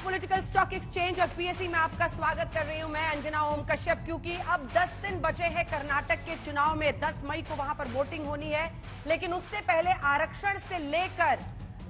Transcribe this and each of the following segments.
Political stock exchange और PSC में आपका स्वागत कर रही हूं मैं अंजना ओम कश्यप। क्योंकि अब 10 दिन बचे हैं कर्नाटक के चुनाव में। 10 मई को वहां पर वोटिंग होनी है, लेकिन उससे पहले आरक्षण से लेकर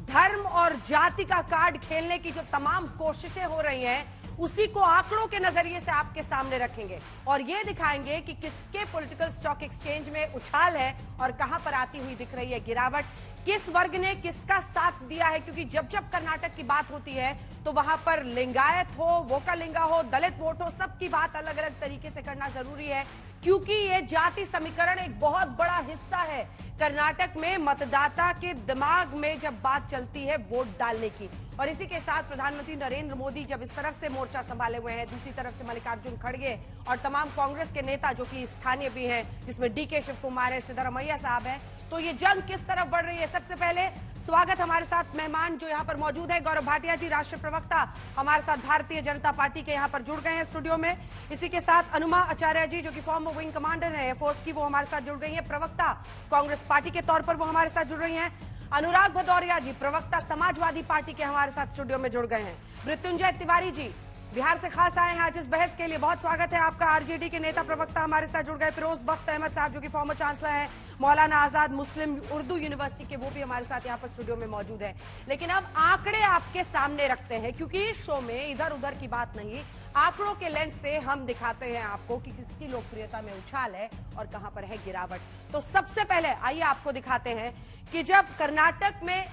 धर्म और जाति का कार्ड खेलने की जो तमाम कोशिशें हो रही हैं, उसी को आंकड़ों के नजरिए से आपके सामने रखेंगे और ये दिखाएंगे कि किसके पॉलिटिकल स्टॉक एक्सचेंज में उछाल है और कहां पर आती हुई दिख रही है गिरावट, किस वर्ग ने किसका साथ दिया है। क्योंकि जब जब कर्नाटक की बात होती है तो वहां पर लिंगायत हो, वोकालिंगा हो, दलित वोट हो, सबकी बात अलग अलग तरीके से करना जरूरी है। क्योंकि ये जाति समीकरण एक बहुत बड़ा हिस्सा है कर्नाटक में मतदाता के दिमाग में जब बात चलती है वोट डालने की। और इसी के साथ प्रधानमंत्री नरेंद्र मोदी जब इस तरफ से मोर्चा संभाले हुए हैं, दूसरी तरफ से मल्लिकार्जुन खड़गे और तमाम कांग्रेस के नेता जो कि स्थानीय भी हैं, जिसमें डीके शिव कुमार है, सिद्धरामैया साहब हैं, तो ये जंग किस तरफ बढ़ रही है। सबसे पहले स्वागत हमारे साथ मेहमान जो यहाँ पर मौजूद है, गौरव भाटिया जी, राष्ट्रीय प्रवक्ता हमारे साथ भारतीय जनता पार्टी के यहाँ पर जुड़ गए हैं स्टूडियो में। इसी के साथ अनुमा आचार्य जी जो कि फॉर्मर विंग कमांडर है एयरफोर्स की, वो हमारे साथ जुड़ गई है, प्रवक्ता कांग्रेस पार्टी के तौर पर वो हमारे साथ जुड़ रही हैं। अनुराग भदौरिया जी प्रवक्ता समाजवादी पार्टी के हमारे साथ स्टूडियो में जुड़ गए हैं। मृत्युंजय तिवारी जी बिहार से खास आए हैं आज इस बहस के लिए, बहुत स्वागत है आपका। आरजेडी के नेता प्रवक्ता हमारे साथ जुड़ गए। फिरोज बख्त अहमद साहब जो कि फॉर्मर चांसलर हैं मौलाना आजाद मुस्लिम उर्दू यूनिवर्सिटी के, वो भी हमारे साथ यहाँ पर स्टूडियो में मौजूद है। लेकिन अब आंकड़े आपके सामने रखते हैं, क्योंकि इस शो में इधर उधर की बात नहीं, आंकड़ों के लेंस से हम दिखाते हैं आपको कि किसकी लोकप्रियता में उछाल है और कहां पर है गिरावट। तो सबसे पहले आइए आपको दिखाते हैं कि जब कर्नाटक में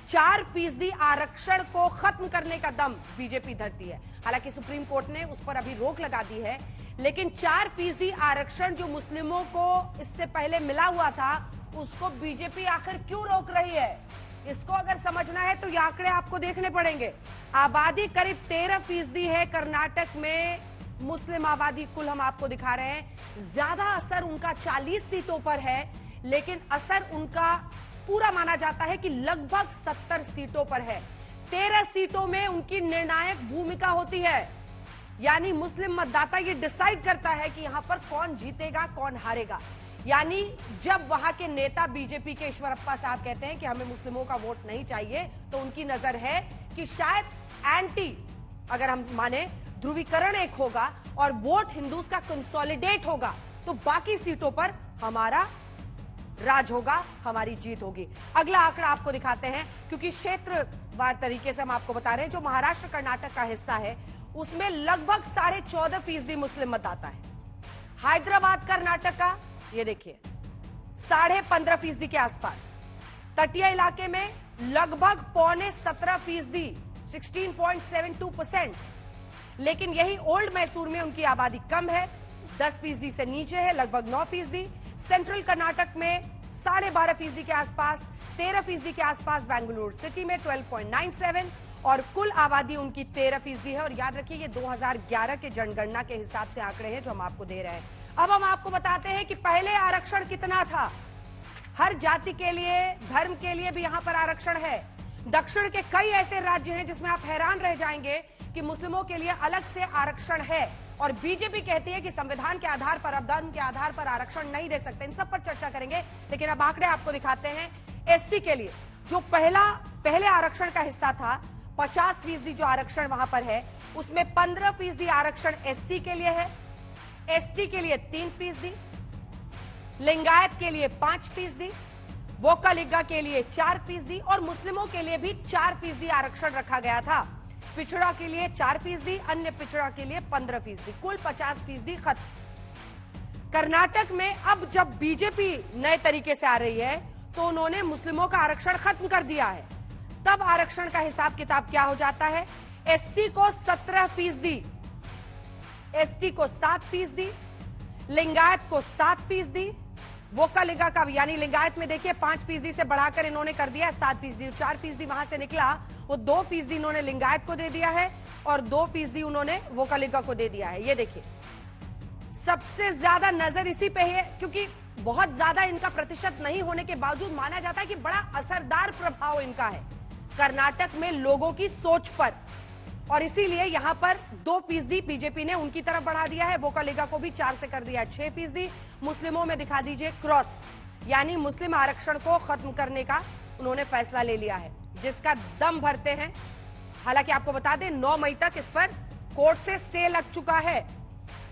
4% आरक्षण को खत्म करने का दम बीजेपी धरती है, हालांकि सुप्रीम कोर्ट ने उस पर अभी रोक लगा दी है, लेकिन 4% आरक्षण जो मुस्लिमों को इससे पहले मिला हुआ था, उसको बीजेपी आखिर क्यों रोक रही है, इसको अगर समझना है तो ये आंकड़े आपको देखने पड़ेंगे। आबादी करीब 13% है कर्नाटक में, मुस्लिम आबादी कुल हम आपको दिखा रहे हैं। ज्यादा असर उनका 40 सीटों पर है, लेकिन असर उनका पूरा माना जाता है कि लगभग 70 सीटों पर है। 13 सीटों में उनकी निर्णायक भूमिका होती है, यानी मुस्लिम मतदाता ये डिसाइड करता है कि यहां पर कौन जीतेगा कौन हारेगा। यानी जब वहां के नेता बीजेपी के ईश्वरप्पा साहब कहते हैं कि हमें मुस्लिमों का वोट नहीं चाहिए, तो उनकी नजर है कि शायद एंटी, अगर हम माने ध्रुवीकरण एक होगा और वोट हिंदूज का कंसोलिडेट होगा, तो बाकी सीटों पर हमारा राज होगा, हमारी जीत होगी। अगला आंकड़ा आपको दिखाते हैं, क्योंकि क्षेत्रवार तरीके से हम आपको बता रहे हैं, जो महाराष्ट्र कर्नाटक का हिस्सा है उसमें लगभग 14.5% मुस्लिम मतदाता है। हैदराबाद कर्नाटक का ये देखिए 15.5% के आसपास। तटीय इलाके में लगभग 16.75%, 16.72%। लेकिन यही ओल्ड मैसूर में उनकी आबादी कम है, 10% से नीचे है, लगभग 9%। सेंट्रल कर्नाटक में 12.5% के आसपास, 13% के आसपास बेंगलुरु सिटी में 12.97, और कुल आबादी उनकी 13% है। और याद रखिए ये 2011 के जनगणना के हिसाब से आंकड़े हैं जो हम आपको दे रहे हैं। अब हम आपको बताते हैं कि पहले आरक्षण कितना था। हर जाति के लिए, धर्म के लिए भी यहां पर आरक्षण है। दक्षिण के कई ऐसे राज्य हैं जिसमें आप हैरान रह जाएंगे कि मुस्लिमों के लिए अलग से आरक्षण है, और बीजेपी कहती है कि संविधान के आधार पर, अब धर्म के आधार पर आरक्षण नहीं दे सकते। इन सब पर चर्चा करेंगे, लेकिन अब आंकड़े आपको दिखाते हैं। एससी के लिए जो पहले आरक्षण का हिस्सा था, 50% जो आरक्षण वहां पर है, उसमें 15% आरक्षण एससी के लिए है, एसटी के लिए 3%, लिंगायत के लिए 5%, वोकालिंगा के लिए 4% और मुस्लिमों के लिए भी 4% आरक्षण रखा गया था। पिछड़ा के लिए 4%, अन्य पिछड़ा के लिए 15%, कुल 50% खत्म। कर्नाटक में अब जब बीजेपी नए तरीके से आ रही है, तो उन्होंने मुस्लिमों का आरक्षण खत्म कर दिया है। तब आरक्षण का हिसाब किताब क्या हो जाता है, एससी को 17%, एसटी को 7%, लिंगायत को 7%, वोकालिंगा का यानी लिंगायत में देखिए 5% से बढ़ाकर इन्होंने कर दिया 7%, 4% वहां से निकला, वो 2% इन्होंने लिंगायत को दे दिया है और 2% उन्होंने वोकालिंगा को दे दिया है। ये देखिए सबसे ज्यादा नजर इसी पे है, क्योंकि बहुत ज्यादा इनका प्रतिशत नहीं होने के बावजूद माना जाता है कि बड़ा असरदार प्रभाव इनका है कर्नाटक में लोगों की सोच पर, और इसीलिए यहां पर 2% बीजेपी ने उनकी तरफ बढ़ा दिया है। वोकालिंगा को भी 4 से कर दिया है 6%। मुस्लिमों में दिखा दीजिए क्रॉस, यानी मुस्लिम आरक्षण को खत्म करने का उन्होंने फैसला ले लिया है, जिसका दम भरते हैं हालांकि आपको बता दें 9 मई तक इस पर कोर्ट से स्टे लग चुका है।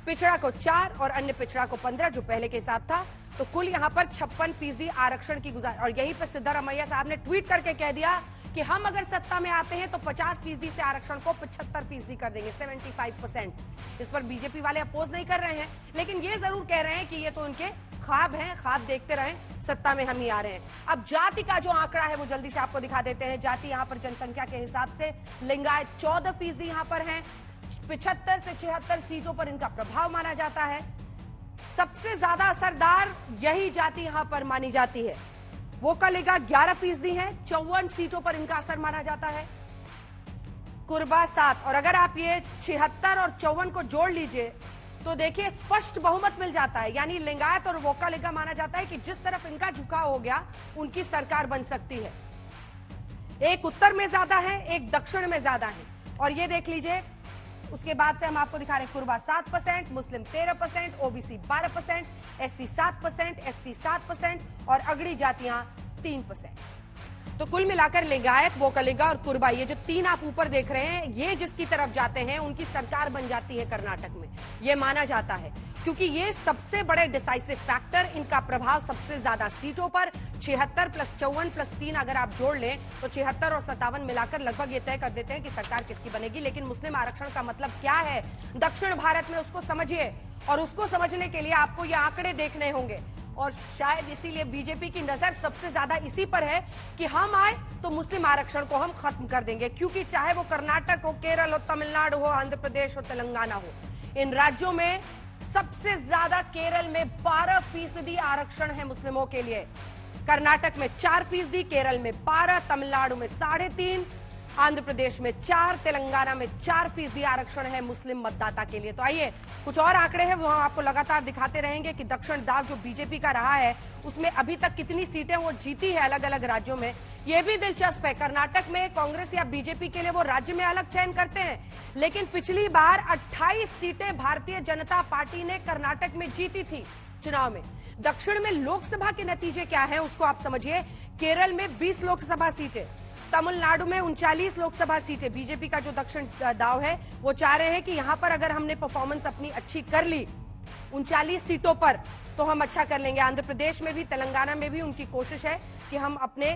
पिछड़ा को 4 और अन्य पिछड़ा को 15 जो पहले के हिसाब था। तो कुल यहां पर 56% आरक्षण की गुजारिश। और यहीं पर सिद्धारमैया साहब ने ट्वीट करके कह दिया कि हम अगर सत्ता में आते हैं तो 50% से आरक्षण को 75% कर देंगे, 75%। इस पर बीजेपी वाले अपोज नहीं कर रहे हैं, लेकिन ये जरूर कह रहे हैं कि ये तो उनके ख्वाब हैं, ख्वाब देखते रहें, सत्ता में हम ही आ रहे हैं। अब जाति का जो आंकड़ा है वो जल्दी से आपको दिखा देते हैं। जाति यहां पर जनसंख्या के हिसाब से लिंगायत 14% यहां पर हैं। 75 से 76 सीटों पर इनका प्रभाव माना जाता है। सबसे ज्यादा असरदार यही जाति यहां पर मानी जाती है। वोकलिगा 11% है, 54 सीटों पर इनका असर माना जाता है। कुर्बा 7। और अगर आप ये 76 और 54 को जोड़ लीजिए तो देखिए स्पष्ट बहुमत मिल जाता है। यानी लिंगायत और वोकलिगा माना जाता है कि जिस तरफ इनका झुकाव हो गया उनकी सरकार बन सकती है। एक उत्तर में ज्यादा है, एक दक्षिण में ज्यादा है। और ये देख लीजिए, उसके बाद से हम आपको दिखा रहे हैं कुर्बा 7%, मुस्लिम 13%, ओबीसी 12%, एससी 7%, एसटी 7% और अगड़ी जातियां 3%। तो कुल मिलाकर लिंगायत, वोकलिगा और कुर्बा, ये जो 3 आप ऊपर देख रहे हैं, ये जिसकी तरफ जाते हैं उनकी सरकार बन जाती है कर्नाटक में, ये माना जाता है। क्योंकि ये सबसे बड़े डिसाइसिव फैक्टर, इनका प्रभाव सबसे ज्यादा सीटों पर 76 + 54 + 3 अगर आप जोड़ लें तो 76 और 57 मिलाकर लगभग ये तय कर देते हैं कि सरकार किसकी बनेगी। लेकिन मुस्लिम आरक्षण का मतलब क्या है दक्षिण भारत में, उसको समझिए। और उसको समझने के लिए आपको ये आंकड़े देखने होंगे। और शायद इसीलिए बीजेपी की नजर सबसे ज्यादा इसी पर है कि हम आए तो मुस्लिम आरक्षण को हम खत्म कर देंगे। क्योंकि चाहे वो कर्नाटक हो, केरल हो, तमिलनाडु हो, आंध्र प्रदेश हो, तेलंगाना हो, इन राज्यों में सबसे ज्यादा केरल में 12% आरक्षण है मुस्लिमों के लिए। कर्नाटक में 4%, केरल में 12%, तमिलनाडु में 3.5%, आंध्र प्रदेश में 4%, तेलंगाना में 4% आरक्षण है मुस्लिम मतदाता के लिए। तो आइए कुछ और आंकड़े हैं वो हम आपको लगातार दिखाते रहेंगे कि दक्षिण दाव जो बीजेपी का रहा है उसमें अभी तक कितनी सीटें वो जीती है अलग अलग राज्यों में। ये भी दिलचस्प है, कर्नाटक में कांग्रेस या बीजेपी के लिए वो राज्य में अलग चयन करते हैं, लेकिन पिछली बार 28 सीटें भारतीय जनता पार्टी ने कर्नाटक में जीती थी चुनाव में। दक्षिण में लोकसभा के नतीजे क्या है उसको आप समझिए। केरल में 20 लोकसभा सीटें, तमिलनाडु में 39 लोकसभा सीटें। बीजेपी का जो दक्षिण दाव है वो चाह रहे हैं कि यहां पर अगर हमने परफॉर्मेंस अपनी अच्छी कर ली 39 सीटों पर तो हम अच्छा कर लेंगे। आंध्र प्रदेश में भी, तेलंगाना में भी उनकी कोशिश है कि हम अपने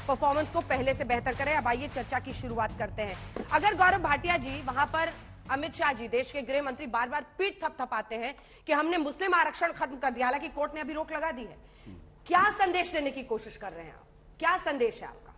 परफॉर्मेंस को पहले से बेहतर करें। अब आइए चर्चा की शुरुआत करते हैं। अगर गौरव भाटिया जी, वहां पर अमित शाह जी, देश के गृह मंत्री, बार बार पीठ थपथपाते हैं कि हमने मुस्लिम आरक्षण खत्म कर दिया, हालांकि कोर्ट ने अभी रोक लगा दी है। क्या संदेश देने की कोशिश कर रहे हैं आप? क्या संदेश है आपका?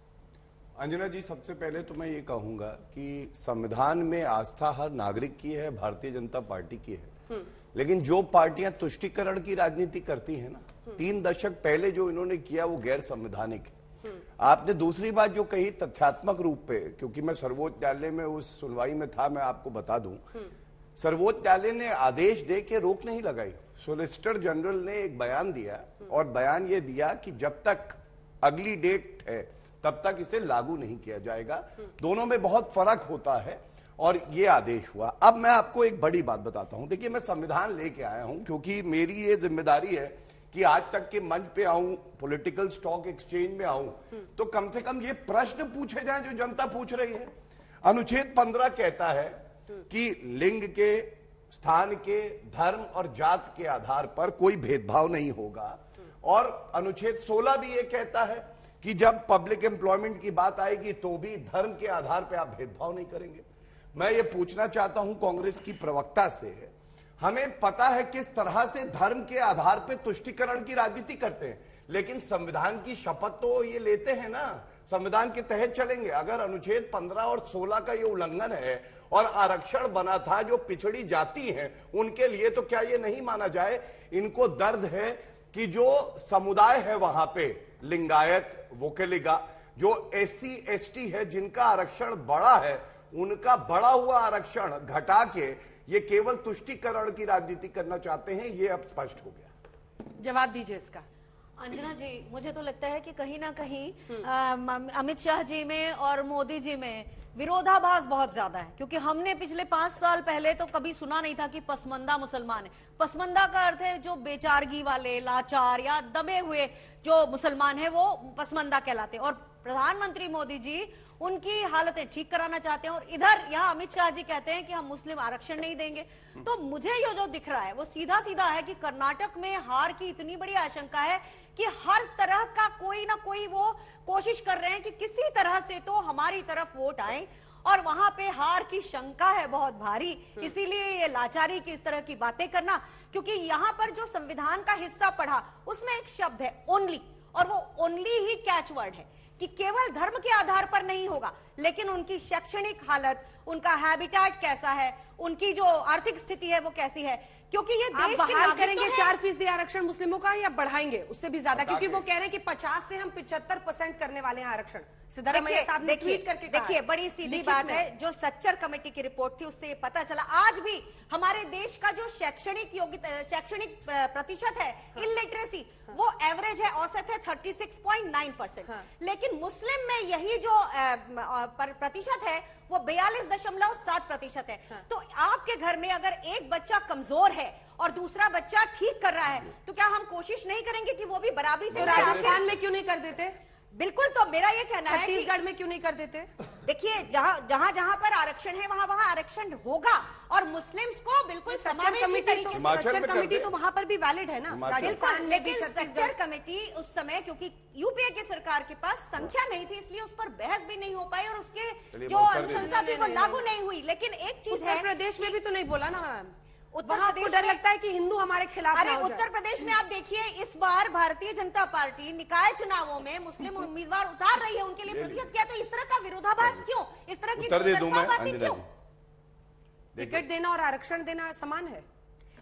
अंजना जी, सबसे पहले तो मैं ये कहूंगा कि संविधान में आस्था हर नागरिक की है, भारतीय जनता पार्टी की है। लेकिन जो पार्टियां तुष्टीकरण की राजनीति करती हैं ना, 3 दशक पहले जो इन्होंने किया वो गैर संवैधानिक है। आपने दूसरी बात जो कही तथ्यात्मक रूप पे, क्योंकि मैं सर्वोच्च न्यायालय में उस सुनवाई में था, मैं आपको बता दूं, सर्वोच्च न्यायालय ने आदेश दे के रोक नहीं लगाई। सोलिसिटर जनरल ने एक बयान दिया और बयान ये दिया कि जब तक अगली डेट है तब तक इसे लागू नहीं किया जाएगा। दोनों में बहुत फर्क होता है और ये आदेश हुआ। अब मैं आपको एक बड़ी बात बताता हूं। देखिए, मैं संविधान लेके आया हूं क्योंकि मेरी ये जिम्मेदारी है कि आज तक के मंच पे आऊं, पॉलिटिकल स्टॉक एक्सचेंज में आऊं, तो कम से कम ये प्रश्न पूछे जाएं जो जनता पूछ रही है। अनुच्छेद 15 कहता है कि लिंग के, स्थान के, धर्म और जात के आधार पर कोई भेदभाव नहीं होगा। और अनुच्छेद 16 भी ये कहता है कि जब पब्लिक एम्प्लॉयमेंट की बात आएगी तो भी धर्म के आधार पर आप भेदभाव नहीं करेंगे। मैं ये पूछना चाहता हूं कांग्रेस की प्रवक्ता से, हमें पता है किस तरह से धर्म के आधार पर तुष्टीकरण की राजनीति करते हैं, लेकिन संविधान की शपथ तो ये लेते हैं ना, संविधान के तहत चलेंगे। अगर अनुच्छेद 15 और 16 का ये उल्लंघन है और आरक्षण बना था जो पिछड़ी जाति हैं उनके लिए, तो क्या ये नहीं माना जाए? इनको दर्द है कि जो समुदाय है वहां पे, लिंगायत, वोकलिगा, जो एससी एसटी है, जिनका आरक्षण बड़ा है, उनका बढ़ा हुआ आरक्षण घटा के ये केवल तुष्टीकरण की राजनीति करना चाहते हैं। ये अब स्पष्ट हो गया। जवाब दीजिए इसका। अंजना जी, मुझे तो लगता है कि कहीं ना कहीं अमित शाह जी में और मोदी जी में विरोधाभास बहुत ज्यादा है, क्योंकि हमने पिछले 5 साल पहले तो कभी सुना नहीं था कि पसमंदा मुसलमान है। पसमंदा का अर्थ है जो बेचारगी वाले, लाचार या दबे हुए जो मुसलमान है वो पसमंदा कहलाते हैं। और प्रधानमंत्री मोदी जी उनकी हालतें ठीक कराना चाहते हैं, और इधर यहाँ अमित शाह जी कहते हैं कि हम मुस्लिम आरक्षण नहीं देंगे। तो मुझे ये जो दिख रहा है वो सीधा सीधा है कि कर्नाटक में हार की इतनी बड़ी आशंका है कि हर तरह का कोई ना कोई वो कोशिश कर रहे हैं कि किसी तरह से तो हमारी तरफ वोट आए, और वहां पे हार की शंका है बहुत भारी। इसीलिए ये लाचारी की इस तरह की बातें करना, क्योंकि यहाँ पर जो संविधान का हिस्सा पढ़ा उसमें एक शब्द है ओनली, और वो ओनली ही कैच वर्ड है कि केवल धर्म के आधार पर नहीं होगा, लेकिन उनकी शैक्षणिक हालत, उनका हैबिटेट कैसा है, उनकी जो आर्थिक स्थिति है वो कैसी है, क्योंकि ये आप देश बहाल करेंगे 4% आरक्षण मुस्लिमों का या बढ़ाएंगे उससे भी ज्यादा, क्योंकि वो कह रहे हैं कि 50 से हम 75% करने वाले हैं आरक्षण। सिद्धारमैया साहब ने ट्वीट करके कहा देखिए बड़ी सीधी बात है, जो सच्चर कमेटी की रिपोर्ट थी उससे ये पता चला आज भी हमारे देश का जो शैक्षणिक योग्यता, शैक्षणिक प्रतिशत है, इलिटरेसी, वो एवरेज है, औसत है 36.9%। लेकिन मुस्लिम में यही जो प्रतिशत है वो 42.7% है। तो आपके घर में अगर एक बच्चा कमजोर है और दूसरा बच्चा ठीक कर रहा है, तो क्या हम कोशिश नहीं करेंगे कि वो भी बराबरी से? राजस्थान में क्यों नहीं कर देते? बिल्कुल, तो मेरा ये कहना है छत्तीसगढ़ में क्यों नहीं कर देते? देखिए जहां पर आरक्षण है वहां आरक्षण होगा, और मुस्लिम्स को बिल्कुल समावेशी तरीके से। सच्चर कमेटी तो वहां पर भी वैलिड है ना राजस्थान में, लेकिन सच्चर कमेटी उस समय क्योंकि यूपीए की सरकार के पास संख्या नहीं थी, इसलिए उस पर बहस भी नहीं हो पाई और उसके जो अनुशंसा थी वो लागू नहीं हुई। लेकिन एक चीज है, उत्तर प्रदेश में भी तो नहीं बोला ना मैम, उत्तर वहां प्रदेश डर में लगता है कि हिंदू हमारे खिलाफ अरे ना हो जाए। उत्तर प्रदेश में आप देखिए इस बार भारतीय जनता पार्टी निकाय चुनावों में मुस्लिम उम्मीदवार उतार रही है, उनके लिए प्रतिशत क्या? तो इस तरह का विरोधाभास क्यों, इस तरह की बातें क्यों? टिकट देना और आरक्षण देना समान है।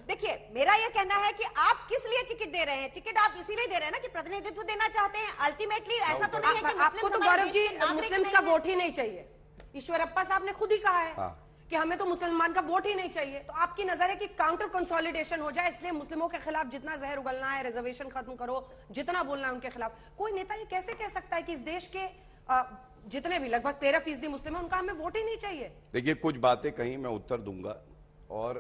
देखिए मेरा यह कहना है कि आप किस लिए टिकट दे रहे हैं? टिकट आप इसीलिए दे रहे हैं ना कि प्रतिनिधित्व देना चाहते हैं। अल्टीमेटली ऐसा तो नहीं है कि आपको तो गौरव जी मुस्लिम का वोट ही नहीं चाहिए। ईश्वरप्पा साहब ने खुद ही कहा है कि हमें तो मुसलमान का वोट ही नहीं चाहिए। तो आपकी नजर है कि काउंटर कंसोलिडेशन हो जाए, इसलिए मुस्लिमों के खिलाफ जितना जहर उगलना है, रिजर्वेशन खत्म करो, जितना बोलना है उनके खिलाफ। कोई नेता ये कैसे कह सकता है कि इस देश के जितने भी लगभग 13% मुस्लिम है उनका हमें वोट ही नहीं चाहिए? देखिए कुछ बातें कहीं मैं उत्तर दूंगा, और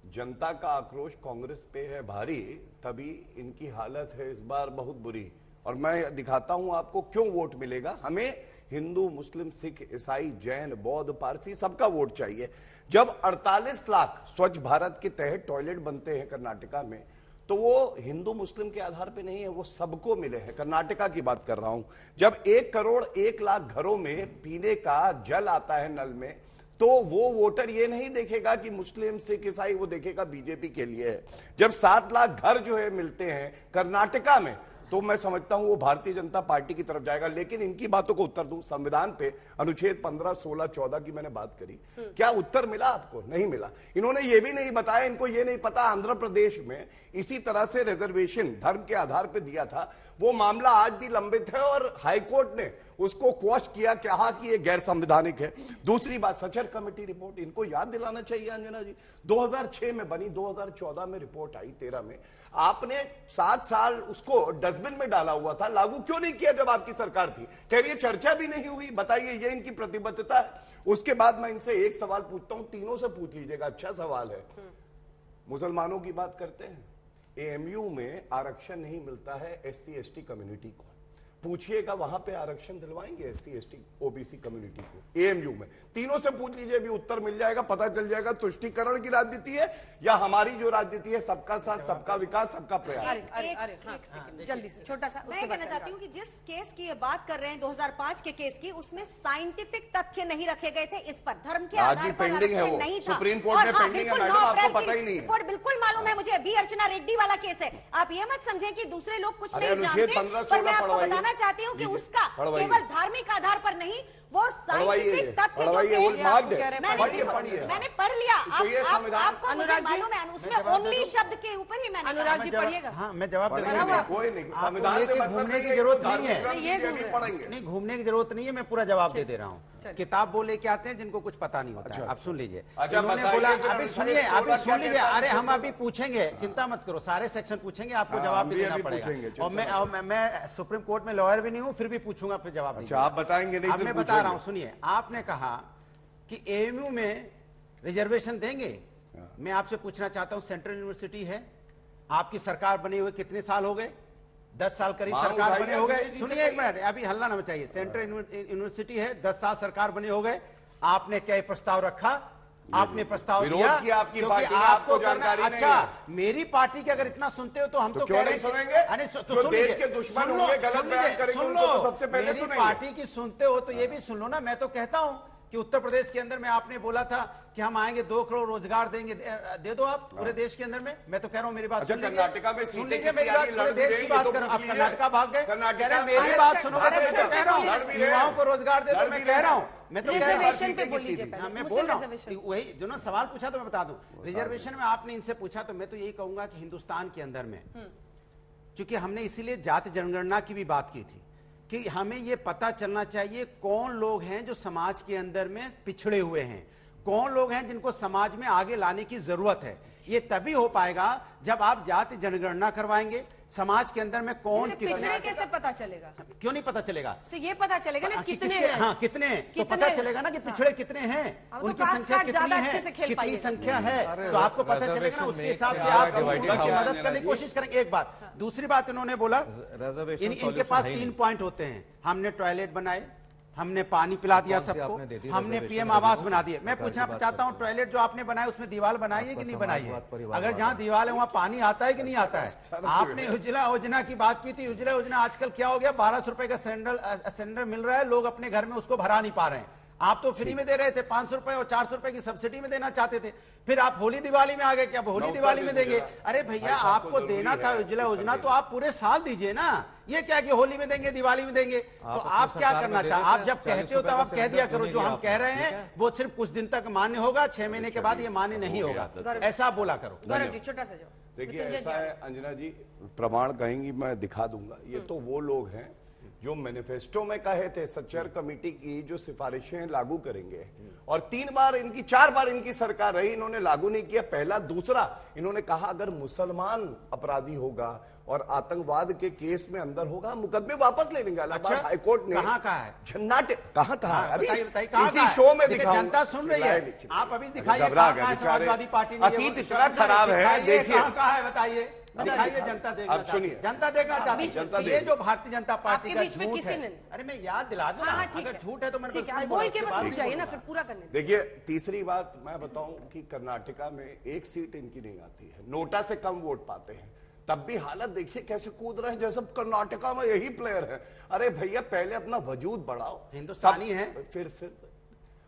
जनता का आक्रोश कांग्रेस पे है भारी, तभी इनकी हालत है इस बार बहुत बुरी। और मैं दिखाता हूं आपको क्यों वोट मिलेगा। हमें हिंदू, मुस्लिम, सिख, ईसाई, जैन, बौद्ध, पारसी सबका वोट चाहिए। जब 48 लाख स्वच्छ भारत के तहत टॉयलेट बनते हैं कर्नाटका में, तो वो हिंदू मुस्लिम के आधार पे नहीं है, वो सबको मिले हैं। कर्नाटका की बात कर रहा हूं। जब 1 करोड़ 1 लाख घरों में पीने का जल आता है नल में, तो वो वोटर ये नहीं देखेगा कि मुस्लिम, सिख, ईसाई, वो देखेगा बीजेपी के लिए है। जब 7 लाख घर जो है मिलते हैं कर्नाटका में, तो मैं समझता हूं वो भारतीय जनता पार्टी की तरफ जाएगा। लेकिन इनकी बातों को उत्तर दूं, संविधान पे अनुच्छेद 15, 16, 14 की मैंने बात करी, क्या उत्तर मिला आपको? नहीं मिला। इन्होंने ये भी नहीं बताया, इनको ये नहीं पता आंध्र प्रदेश में इसी तरह से रिजर्वेशन धर्म के आधार पर दिया था, वो मामला आज भी लंबित है और हाईकोर्ट ने उसको क्वॉश किया, कहा कि ये गैर संवैधानिक है। दूसरी बात, सचर कमेटी रिपोर्ट इनको याद दिलाना चाहिए अंजना जी, 2006 में बनी, 2014 में रिपोर्ट आई, 13 में। आपने 7 साल उसको डस्टबिन में डाला हुआ था, लागू क्यों नहीं किया जब आपकी सरकार थी? कह रही है चर्चा भी नहीं हुई। बताइए, ये इनकी प्रतिबद्धता है। उसके बाद मैं इनसे एक सवाल पूछता हूं, तीनों से पूछ लीजिएगा, अच्छा सवाल है। मुसलमानों की बात करते हैं, एएमयू में आरक्षण नहीं मिलता है SC ST कम्युनिटी को, पूछिएगा वहां पे आरक्षण दिलवाएंगे SC ST OBC कम्युनिटी को एएमयू में? तीनों से पूछ लीजिए, भी उत्तर मिल जाएगा, पता चल जाएगा तुष्टीकरण की राजनीति है या हमारी जो राजनीति है सबका साथ, सबका विकास, सबका प्रयास। जल्दी से छोटा सा मैं कहना चाहती हूँ कि जिस केस की ये बात कर रहे हैं 2005 के केस की, उसमें साइंटिफिक तथ्य नहीं रखे गए थे। इस पर धर्म के आधार पर पेंडिंग है, वो नहीं था। सुप्रीम कोर्ट में पेंडिंग है मैडम, आपको पता ही नहीं है। रिपोर्ट बिल्कुल मालूम है मुझे, बी अर्चना रेड्डी वाला केस है। आप ये मत समझे कि दूसरे लोग कुछ नहीं जानते, पर मैं आपको बताना चाहती हूँ कि उसका केवल धार्मिक आधार पर नहीं, वो साइंटिफिक तथ्य मैंने पढ़ लिया। आपको मालूम है, उसमें ओनली शब्द के ऊपर ही मैंने। अनुराग जी पढ़िएगा। हाँ, मैं जवाब दे रहा हूँ। कोई नहीं, संविधान से मतलब घूमने की जरूरत नहीं है, पढ़ेंगे नहीं घूमने की जरूरत नहीं है, मैं पूरा जवाब दे रहा हूँ। किताब बोले के आते हैं जिनको कुछ पता नहीं होता है। आप सुन लीजिए, उन्होंने बोला, अभी सुनिए, अभी सुन लीजिए। अरे हम अभी पूछेंगे, चिंता मत करो, सारे सेक्शन पूछेंगे, आपको जवाब भी देना पड़ेगा। और मैं सुप्रीम कोर्ट में लॉयर भी नहीं हूँ, फिर भी पूछूंगा, फिर जवाब। आप बताएंगे नहीं, मैं बता बता रहा हूं, सुनिए। आपने कहा कि एएमयू में रिजर्वेशन देंगे। मैं आपसे पूछना चाहता हूं, सेंट्रल यूनिवर्सिटी है, आपकी सरकार बने हुए कितने साल हो गए? 10 साल करीब सरकार बने हो गए। सुनिए एक मिनट, अभी हल्ला ना मचाइए। सेंट्रल यूनिवर्सिटी है, 10 साल सरकार बने हो गए। आपने क्या प्रस्ताव रखा? आपने प्रस्ताव दिया आपकी पार्टी में, आपको जानकारी नहीं है। अच्छा, मेरी पार्टी के अगर इतना सुनते हो तो हम तो क्यों नहीं सुनेंगे? जो देश के दुश्मन होंगे, गलत बयान करेंगे, उनको तो सबसे पहले सुनेंगे। पार्टी की सुनते हो तो ये भी सुन लो ना। मैं तो कहता हूं कि उत्तर प्रदेश के अंदर में आपने बोला था कि हम आएंगे, 2 करोड़ रोजगार देंगे, दे दो आप पूरे देश के अंदर में। मैं तो कह रहा हूं, मेरी बात अच्छा, कर्नाटका में सुन सीटें लीजिए मेरी कितनी बात। पूरे देश की बात करो, आप कर्नाटका भाग गए। कर्नाटका मेरी बात सुनोगे तो मैं कह रहा हूं युवाओं को रोजगार दे दो। मैं कह रहा हूं, मैं तो कह रहा हूं, रिजर्वेशन पे बोल लीजिए पहले। मैं बोल रहा हूं वही जिन्होंने सवाल पूछा तो मैं बता दूं। रिजर्वेशन में आपने इनसे पूछा तो मैं तो यही कहूंगा कि हिंदुस्तान के अंदर में, क्योंकि हमने इसीलिए जाति जनगणना की भी बात की थी कि हमें यह पता चलना चाहिए कौन लोग हैं जो समाज के अंदर में पिछड़े हुए हैं, कौन लोग हैं जिनको समाज में आगे लाने की जरूरत है। ये तभी हो पाएगा जब आप जाति जनगणना करवाएंगे। समाज के अंदर में कौन पिछड़े कैसे पता चलेगा? क्यों नहीं पता चलेगा? ये पता चलेगा ना कितने हैं। हाँ, कितने तो पता चलेगा ना कि पिछड़े कितने हैं, उनकी संख्या कितनी है, कितनी संख्या है, तो आपको पता चलेगा ना। उसके हिसाब से आप उनकी मदद करने की कोशिश करेंगे। एक बात। दूसरी बात इन्होंने बोला, इनके पास 3 पॉइंट होते हैं। हमने टॉयलेट बनाए, हमने पानी पिला दिया सबको, हमने पीएम आवास बना दिए। मैं पूछना चाहता हूं, टॉयलेट जो आपने बनाया उसमें दीवार बनाई है कि नहीं बनाई है? अगर जहां दीवार है वहां पानी आता है कि नहीं आता है? आपने उज्ज्वला योजना की बात की थी। उज्ज्वला योजना आजकल क्या हो गया, 1200 रुपए का सिलेंडर मिल रहा है, लोग अपने घर में उसको भरा नहीं पा रहे हैं। आप तो फ्री में दे रहे थे, 500 रुपए और 400 रुपए की सब्सिडी में देना चाहते थे। फिर आप होली दिवाली में आ गए कि अब होली दिवाली में देंगे। अरे भैया, आपको देना था उज्ज्वला योजना तो आप पूरे साल दीजिए ना। ये क्या कि होली में देंगे, दिवाली में देंगे? तो आप क्या करना चाहते? आप जब कहते हो तो आप कह दिया करो, जो हम कह रहे हैं वो सिर्फ कुछ दिन तक मान्य होगा, 6 महीने के बाद ये मान्य नहीं होगा। ऐसा बोला करो। गौरव जी, छोटा सा जो देखिए, ऐसा है अंजना जी, प्रमाण कहेंगी मैं दिखा दूंगा। ये तो वो लोग हैं जो मैनिफेस्टो में कहे थे सच्चर कमेटी की जो सिफारिशें लागू करेंगे, और 4 बार इनकी सरकार रही, इन्होंने लागू नहीं किया। पहला। दूसरा, इन्होंने कहा अगर मुसलमान अपराधी होगा और आतंकवाद के केस में अंदर होगा, मुकदमे वापस ले लेंगे। इलाहाबाद हाईकोर्ट ने कहा है झन्नाटे कहा अभी बताइए, इसी शो में दिखाऊंगा। जनता सुन रही है, आप अभी दिखाइए। समाजवादी पार्टी अतीत इतना खराब है, देखिए कहा है, बताइए, दिखाइए। जनता देखना, अब सुनिए, जनता देखना चाहती है। ये जो भारतीय जनता पार्टी का बीच में झूठ है, अरे मैं याद दिला दूं ना, अगर झूठ है तो मैंने बोल के बस जाइए ना, फिर पूरा करने। देखिए, तीसरी बात मैं बताऊं कि कर्नाटका में 1 सीट इनकी नहीं आती है, नोटा से कम वोट पाते हैं, तब भी हालत देखिए कैसे कूद रहे हैं जैसे कर्नाटका में यही प्लेयर है। अरे भैया, पहले अपना वजूद बढ़ाओ। हिंदुस्तानी है। फिर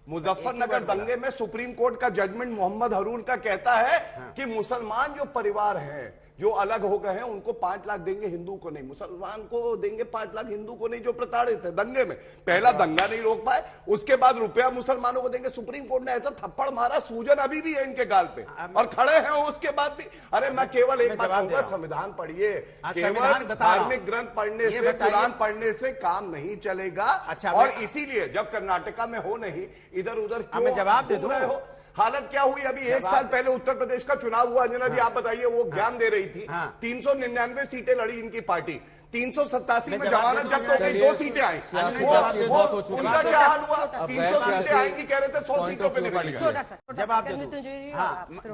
मुजफ्फरनगर दंगे में सुप्रीम कोर्ट का जजमेंट मोहम्मद रून का कहता है कि मुसलमान जो परिवार हैं जो अलग हो गए हैं उनको 5 लाख देंगे, हिंदू को नहीं। मुसलमान को देंगे 5 लाख, हिंदू को नहीं, जो प्रताड़ित है दंगे में। पहला दंगा नहीं रोक पाए, उसके बाद रुपया मुसलमानों को देंगे। सुप्रीम कोर्ट ने ऐसा थप्पड़ मारा, सूजन अभी भी है इनके गाल पे और खड़े हैं उसके बाद भी। अरे मैं केवल एक बात कहूंगा, संविधान पढ़िए। केवल धार्मिक ग्रंथ पढ़ने से, कुरान पढ़ने से काम नहीं चलेगा। और इसीलिए जब कर्नाटका में हो नहीं, इधर उधर क्यों जवाब दे रहे हो? हालत क्या हुई? अभी 1 साल पहले उत्तर प्रदेश का चुनाव हुआ, अंजना जी आप बताइए, वो ज्ञान दे रही थी। 399 सीटें लड़ी इनकी पार्टी, 387 में जमानत जब्त हो गई, 2 सीटें आई। उनका क्या हाल हुआ? 300 सीटें आएंगी कह रहे थे, 100 सीटों पे निपट गए।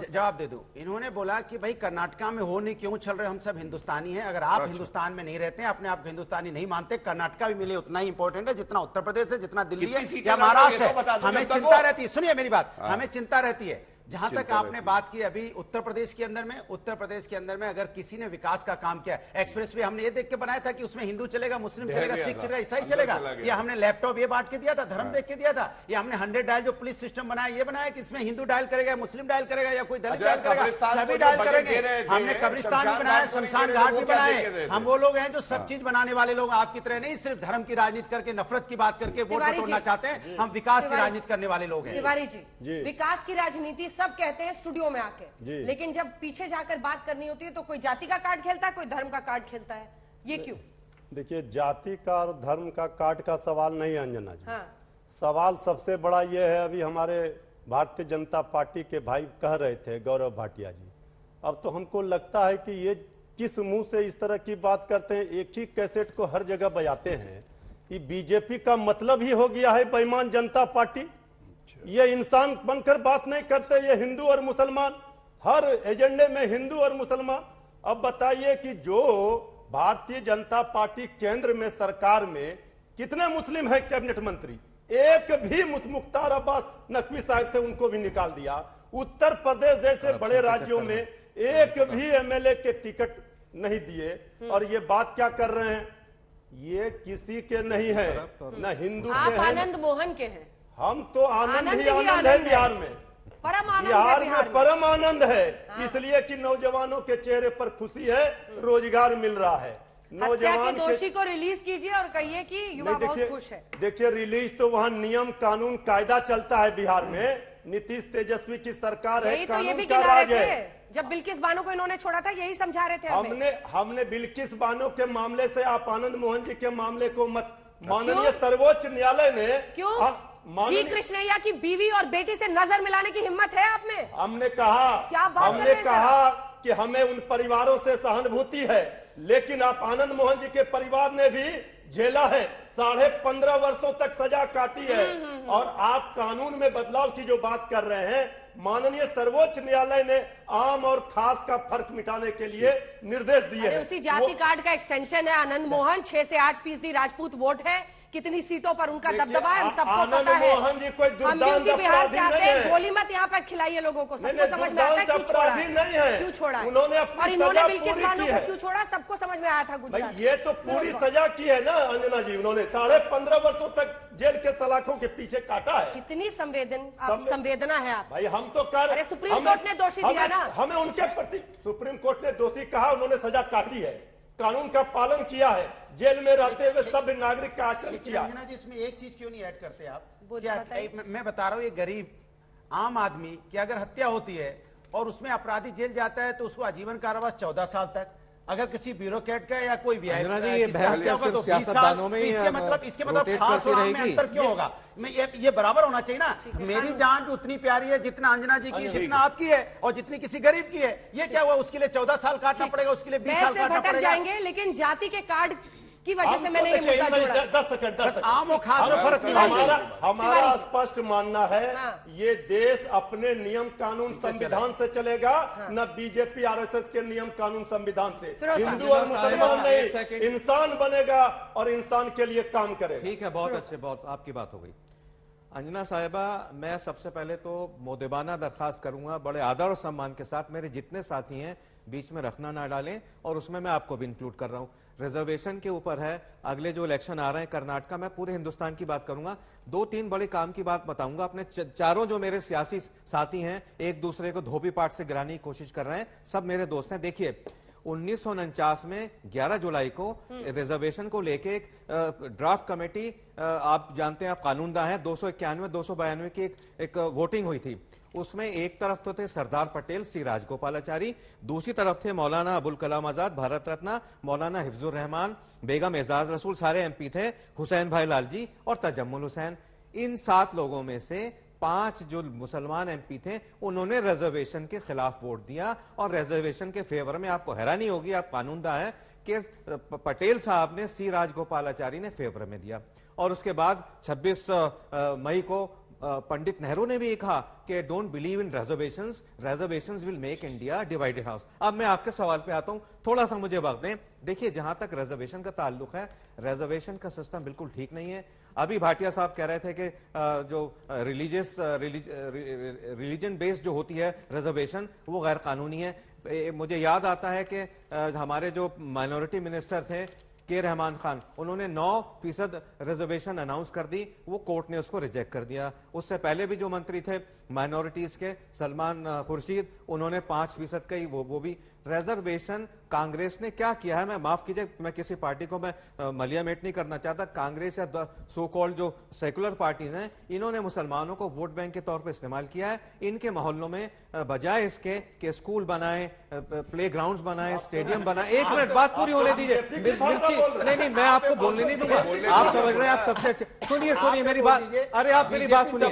जवाब दे दो। इन्होंने बोला कि भाई कर्नाटका में हो नहीं, क्यों चल रहे? हम सब हिंदुस्तानी हैं। अगर आप हिंदुस्तान में नहीं रहते हैं, अपने आप को हिंदुस्तानी नहीं मानते, कर्नाटका भी मिले उतना ही इंपॉर्टेंट है जितना उत्तर प्रदेश है, जितना दिल्ली है या महाराष्ट्र है। हमें चिंता रहती है, सुनिए मेरी बात, हमें चिंता रहती है। जहां तक आपने बात की अभी उत्तर प्रदेश के अंदर में अगर किसी ने विकास का काम किया, एक्सप्रेस वे हमने ये देख के बनाया था कि उसमें हिंदू चलेगा, मुस्लिम चलेगा, सिख चलेगा, ईसाई चलेगा। ये हमने लैपटॉप ये बांट के दिया था, धर्म देख के दिया था। ये हमने 100 डायल जो पुलिस सिस्टम बनाया, ये बनाया कि इसमें हिंदू डायल करेगा, मुस्लिम डायल करेगा या कोई दलित डायल करेगा, सभी डायल करेंगे। हमने कब्रिस्तान भी बनाया, शमशान घाट भी बनाए। हम वो लोग हैं जो सब चीज बनाने वाले लोग, आपकी तरह नहीं सिर्फ धर्म की राजनीति करके, नफरत की बात करके वोट बटोरना चाहते हैं। हम विकास की राजनीति करने वाले लोग हैं। तिवारी जी, विकास की राजनीति सब कहते हैं स्टूडियो में आके, लेकिन जब पीछे जाकर बात करनी होती है तो कोई जाति का कार्ड खेलता है, कोई धर्म का कार्ड खेलता है। ये क्यों? देखिए, जाति का और धर्म का कार्ड का सवाल नहीं अंजना जी। सवाल सबसे बड़ा ये है, अभी हमारे भारतीय जनता पार्टी के भाई कह रहे थे, गौरव भाटिया जी, अब तो हमको लगता है कि ये किस मुंह से इस तरह की बात करते हैं। एक ही कैसेट को हर जगह बजाते हैं कि बीजेपी का मतलब ही हो गया है बेईमान जनता पार्टी। ये इंसान बनकर बात नहीं करते, ये हिंदू और मुसलमान, हर एजेंडे में हिंदू और मुसलमान। अब बताइए कि जो भारतीय जनता पार्टी केंद्र में सरकार में कितने मुस्लिम है कैबिनेट मंत्री? एक भी मुख्तार अब्बास नकवी साहब थे, उनको भी निकाल दिया। उत्तर प्रदेश जैसे बड़े राज्यों में एक भी एमएलए के टिकट नहीं दिए। और ये बात क्या कर रहे हैं? ये किसी के नहीं है, न हिंदू के हैं। आनंद मोहन के हैं। हम तो आनंद ही आनंद है बिहार में, परम आनंद बिहार है में परम आनंद है। इसलिए कि नौजवानों के चेहरे पर खुशी है, रोजगार मिल रहा है। हत्या के दोषी को रिलीज कीजिए और कहिए कि युवा बहुत खुश है। देखिए रिलीज तो वहाँ नियम कानून कायदा चलता है बिहार में। नीतीश तेजस्वी की सरकार है, यही तो ये कानून भी का गिना राज रहे है। थे जब बिल्किस बानो को इन्होंने छोड़ा था, यही समझा रहे थे हमने बिल्किस बानो के मामले से आप आनंद मोहन जी के मामले को मत। माननीय सर्वोच्च न्यायालय ने क्यों जी कृष्णैया की बीवी और बेटी से नजर मिलाने की हिम्मत है आप में? हमने कहा, क्या बात हमने कहा कि हमें उन परिवारों से सहानुभूति है, लेकिन आप आनंद मोहन जी के परिवार ने भी झेला है, 15.5 वर्षों तक सजा काटी है। और आप कानून में बदलाव की जो बात कर रहे हैं, माननीय सर्वोच्च न्यायालय ने आम और खास का फर्क मिटाने के लिए निर्देश दिए हैं। उसी जाति कार्ड का एक्सटेंशन है आनंद मोहन। 6 से 8% राजपूत वोट है। कितनी सीटों पर उनका दबदबा है हम सबको पता है। मोहन जी कोई हम भी उसी बिहार से आते हैं। गोली मत यहाँ पर खिलाइए लोगों को, सबको समझ में आता है क्यों छोड़ा है, क्यों छोड़ा है। उन्होंने और इन्होंने बिल्किस बानो को क्यों छोड़ा, सबको समझ में आया था गुजरात। ये तो पूरी सजा की है ना अंजना जी, उन्होंने 15.5 वर्षों तक जेल के सलाखों के पीछे काटा है। कितनी संवेदना है आप। भाई हम तो कर, सुप्रीम कोर्ट ने दोषी दिया ना, हमें उनके प्रति सुप्रीम कोर्ट ने दोषी कहा, उन्होंने सजा काटी है, कानून का पालन किया है, जेल में रहते हुए सभ्य नागरिक का आचरण किया। अंजना जी इसमें एक चीज क्यों नहीं ऐड करते आप? मैं बता रहा हूँ, ये गरीब आम आदमी की अगर हत्या होती है और उसमें अपराधी जेल जाता है तो उसको आजीवन कारावास 14 साल तक। अगर किसी ब्यूरोक्रेट का या कोई भी अंजना जी ये बहस क्या सिर्फ सियासतदानों में ही इसके मतलब खास और आम में अंतर क्यों होगा? मैं ये बराबर होना चाहिए ना। मेरी जान भी उतनी प्यारी है जितना अंजना जी की, जितना आपकी है और जितनी किसी गरीब की है। ये क्या हुआ, उसके लिए 14 साल काटना पड़ेगा, उसके लिए 20 साल काटना पड़ेगा। जाएंगे, लेकिन जाति के कार्ड की वजह से मैंने ये मुद्दा जोड़ा। 10 सेकंड आम और खास में फर्क नहीं। हमारा स्पष्ट मानना है, ये देश अपने नियम कानून संविधान से चलेगा, न बीजेपी आरएसएस के नियम कानून संविधान से। हिंदू और मुसलमान नहीं, इंसान बनेगा और इंसान के लिए काम करेगा। ठीक है, बहुत अच्छे, बहुत आपकी बात हो गई। अंजना साहिबा, मैं सबसे पहले तो मोदेबाना दरखास्त करूंगा, बड़े आदर और सम्मान के साथ मेरे जितने साथी हैं बीच में रखना ना डालें, और उसमें मैं आपको भी इंक्लूड कर रहा हूं। रिजर्वेशन के ऊपर है, अगले जो इलेक्शन आ रहे हैं कर्नाटका में, पूरे हिंदुस्तान की बात करूंगा। 2-3 बड़े काम की बात बताऊंगा। अपने चारों जो मेरे सियासी साथी हैं एक दूसरे को धोबी पाट से गिराने की कोशिश कर रहे हैं, सब मेरे दोस्त हैं। देखिए 1949 में 11 जुलाई को रिजर्वेशन को लेके एक ड्राफ्ट कमेटी, आप जानते हैं, आप कानूनदा हैं, 291-292 की एक वोटिंग हुई थी। उसमें एक तरफ तो थे सरदार पटेल, सी राजगोपालाचारी, दूसरी तरफ थे मौलाना अबुल कलाम आजाद, भारत रत्न, मौलाना हिफ्जुर रहमान, बेगम एजाज रसूल, सारे एमपी थे, हुसैन भाई लालजी और तजम्मुल हुसैन। इन 7 लोगों में से 5 जो मुसलमान एमपी थे उन्होंने रिजर्वेशन के खिलाफ वोट दिया, और रिजर्वेशन के फेवर में, आपको हैरानी होगी, आप कानूनदा है, कि पटेल साहब ने, सी राजगोपालाचारी ने फेवर में दिया। और उसके बाद 26 मई को पंडित नेहरू ने भी कहा कि don't believe in reservations, reservations will make India divided house. अब मैं आपके सवाल पे आता हूं, थोड़ा सा मुझे वक्त दें। देखिए जहां तक रिजर्वेशन का ताल्लुक है, रिजर्वेशन का सिस्टम बिल्कुल ठीक नहीं है। अभी भाटिया साहब कह रहे थे कि जो रिलीजन बेस्ड जो होती है रिजर्वेशन, वो गैर कानूनी है। मुझे याद आता है कि हमारे जो माइनॉरिटी मिनिस्टर थे के रहमान खान, उन्होंने 9% रिजर्वेशन अनाउंस कर दी, वो कोर्ट ने उसको रिजेक्ट कर दिया। उससे पहले भी जो मंत्री थे माइनॉरिटीज के, सलमान खुर्शीद, उन्होंने 5% का ही वो भी। रिजर्वेशन कांग्रेस ने क्या किया है, मैं माफ कीजिए, मैं किसी पार्टी को मैं मलियामेट नहीं करना चाहता, कांग्रेस या सो कॉल्ड जो सेकुलर पार्टीज हैं, इन्होंने मुसलमानों को वोट बैंक के तौर पर इस्तेमाल किया है। इनके मोहल्लों में बजाय इसके कि स्कूल बनाए, प्ले ग्राउंड बनाए, स्टेडियम बनाए। 1 मिनट बात पूरी होने दीजिए। नहीं, मैं आपको बोलने नहीं दूंगा, आप समझ रहे हैं, आप सबसे अच्छे। सुनिए सुनिए मेरी बात, अरे आप मेरी बात सुनिए।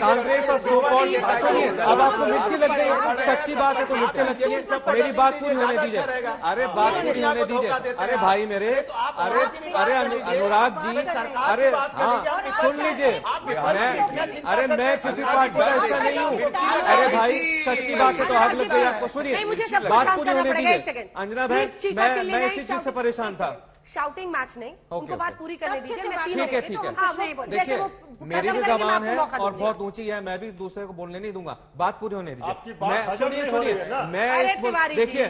कांग्रेस और सो कॉल्ड, सुनिए अब आपको मिर्ची लग गई, सच्ची बात है तो मिर्ची लगती है। मेरी बात पूरी होने दीजिए, अरे बात पूरी होने दीजिए। अरे भाई मेरे, अरे अनुराग जी, अरे हाँ सुन लीजिए, अरे मैं किसी पार्टी का हिस्सा नहीं हूँ। अरे भाई सच्ची बात है तो आग लग गई आपको। सुनिए बात पूरी होने दीजिए। अंजना बहन, मैं इसी चीज से परेशान था। शाउटिंग मैच नहीं, उनको बात पूरी करने दीजिए। मैं ठीक है ठीक है, देखिए मेरी भी जबान है और बहुत ऊंची है, मैं भी दूसरे को बोलने नहीं दूंगा। बात पूरी होने दीजिए। मैं सुनिए, मैं देखिए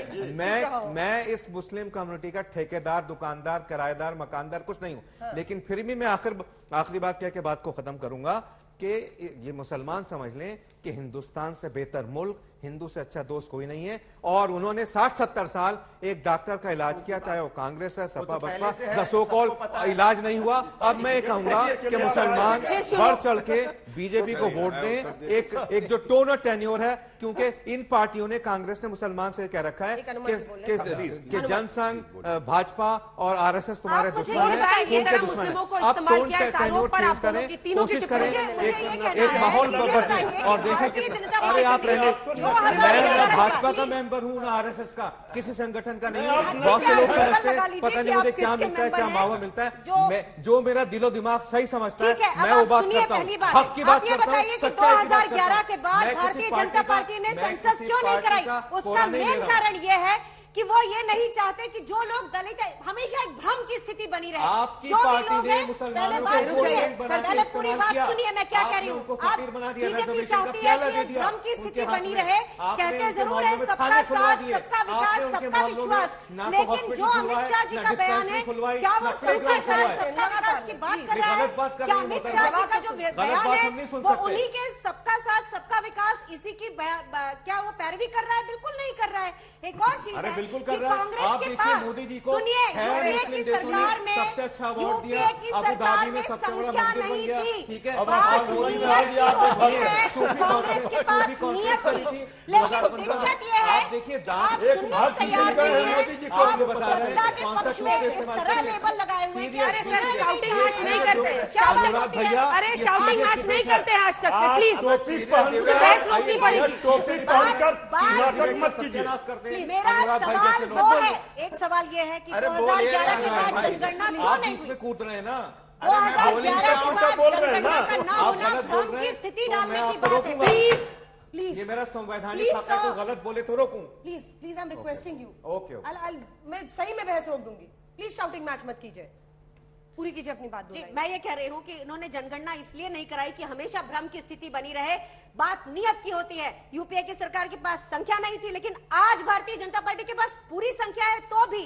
मैं इस मुस्लिम कम्युनिटी का ठेकेदार, दुकानदार, किराएदार, मकानदार कुछ नहीं हूं, लेकिन फिर भी मैं आखिरी बात कह के बात को खत्म करूंगा कि ये मुसलमान समझ लें कि हिंदुस्तान से बेहतर मुल्क, हिंदू से अच्छा दोस्त कोई नहीं है। और उन्होंने 60-70 साल एक डॉक्टर का इलाज किया, चाहे वो कांग्रेस है, सपा बसपा, दसों कॉल इलाज नहीं हुआ। अब मैं ये कहूंगा कि मुसलमान बढ़ चढ़ के बीजेपी को वोट दें। एक जो टोन और टेन्योर है, क्योंकि इन पार्टियों ने, कांग्रेस ने मुसलमान से कह रखा है कि जनसंघ, भाजपा और आरएसएस तुम्हारे दुश्मन है, उनके दुश्मन है। आप टोन टेन्योर चेंज करें, कोशिश करें, एक माहौल बदलें और देखें। अरे आप रहने, मैं भाजपा का मेंबर हूं ना आरएसएस का, किसी संगठन का नहीं हूं। बहुत से लोग समझते हैं पता नहीं मुझे क्या मिलता है, क्या माहौल मिलता है। मैं जो मेरा दिलो दिमाग सही समझता है मैं वो बात करता हूँ, हक की बात करता हूँ। 2011 के बाद भारतीय जनता पार्टी ने सेंसस क्यों नहीं कराई? उसका मेन कारण ये है कि वो ये नहीं चाहते कि जो लोग दलित है, हमेशा एक भ्रम की स्थिति बनी रहे। आपकी पार्टी ने मुसलमानों को पहले पूरी बात सुनिए, मैं क्या कह रही हूँ। आप बीजेपी चाहती है कि एक भ्रम की स्थिति बनी रहे। कहते जरूर है सबका साथ, सबका विकास, सबका विश्वास, लेकिन जो अमित शाह जी का बयान है, क्या वो सबका साथ, सबका विकास की बात कर रहा है? क्या अमित शाह जी का जो बयान है वो उन्हीं के सबका साथ, सबका विकास, इसी की क्या वो पैरवी कर रहा है? बिल्कुल नहीं कर रहा है। एक और चीज है, बिल्कुल कर रहा है। आप देखिए मोदी जी को सुनिए, यूपीए की सरकार में सबसे अच्छा अवार्ड दिया, अबू धाबी में सबसे बड़ा मंदिर बन गया। ठीक है, कांग्रेस के पास नियत थी, लेकिन दिक्कत ये है, देखिए आप सुनने को तैयार नहीं है। आप बता रहे हैं कौन सा में इस तरह लेबल लगाए हुए हैं। अरे सर शाउटिंग मैच नहीं करते, क्या बात भैया, अरे शाउटिंग मैच नहीं करते आज तक में, प्लीज टोपी पहनकर बहस रोकनी पड़ेगी। टोपी पहनकर नाटक मत कीजिए। मेरा सवाल वो है, एक सवाल ये है कि 2011 के बाद जनगणना क्यों नहीं हुई? कूद रहे हैं ना, 2011 के बाद जनगणना का ना होना भ्रम की स्थिति डालने की बात है। प्लीज ये मेरा संवैधानिक हक है, तो गलत बोले तो रोकूं। Please I am requesting you. Okay मैं सही में बहस रोक दूंगी। प्लीज शाउटिंग मैच मत कीजिए, पूरी कीजिए अपनी बात। मैं ये कह रही हूँ कि इन्होंने जनगणना इसलिए नहीं कराई कि हमेशा भ्रम की स्थिति बनी रहे। बात नियत की होती है। यूपीए की सरकार के पास संख्या नहीं थी, लेकिन आज भारतीय जनता पार्टी के पास पूरी संख्या है, तो भी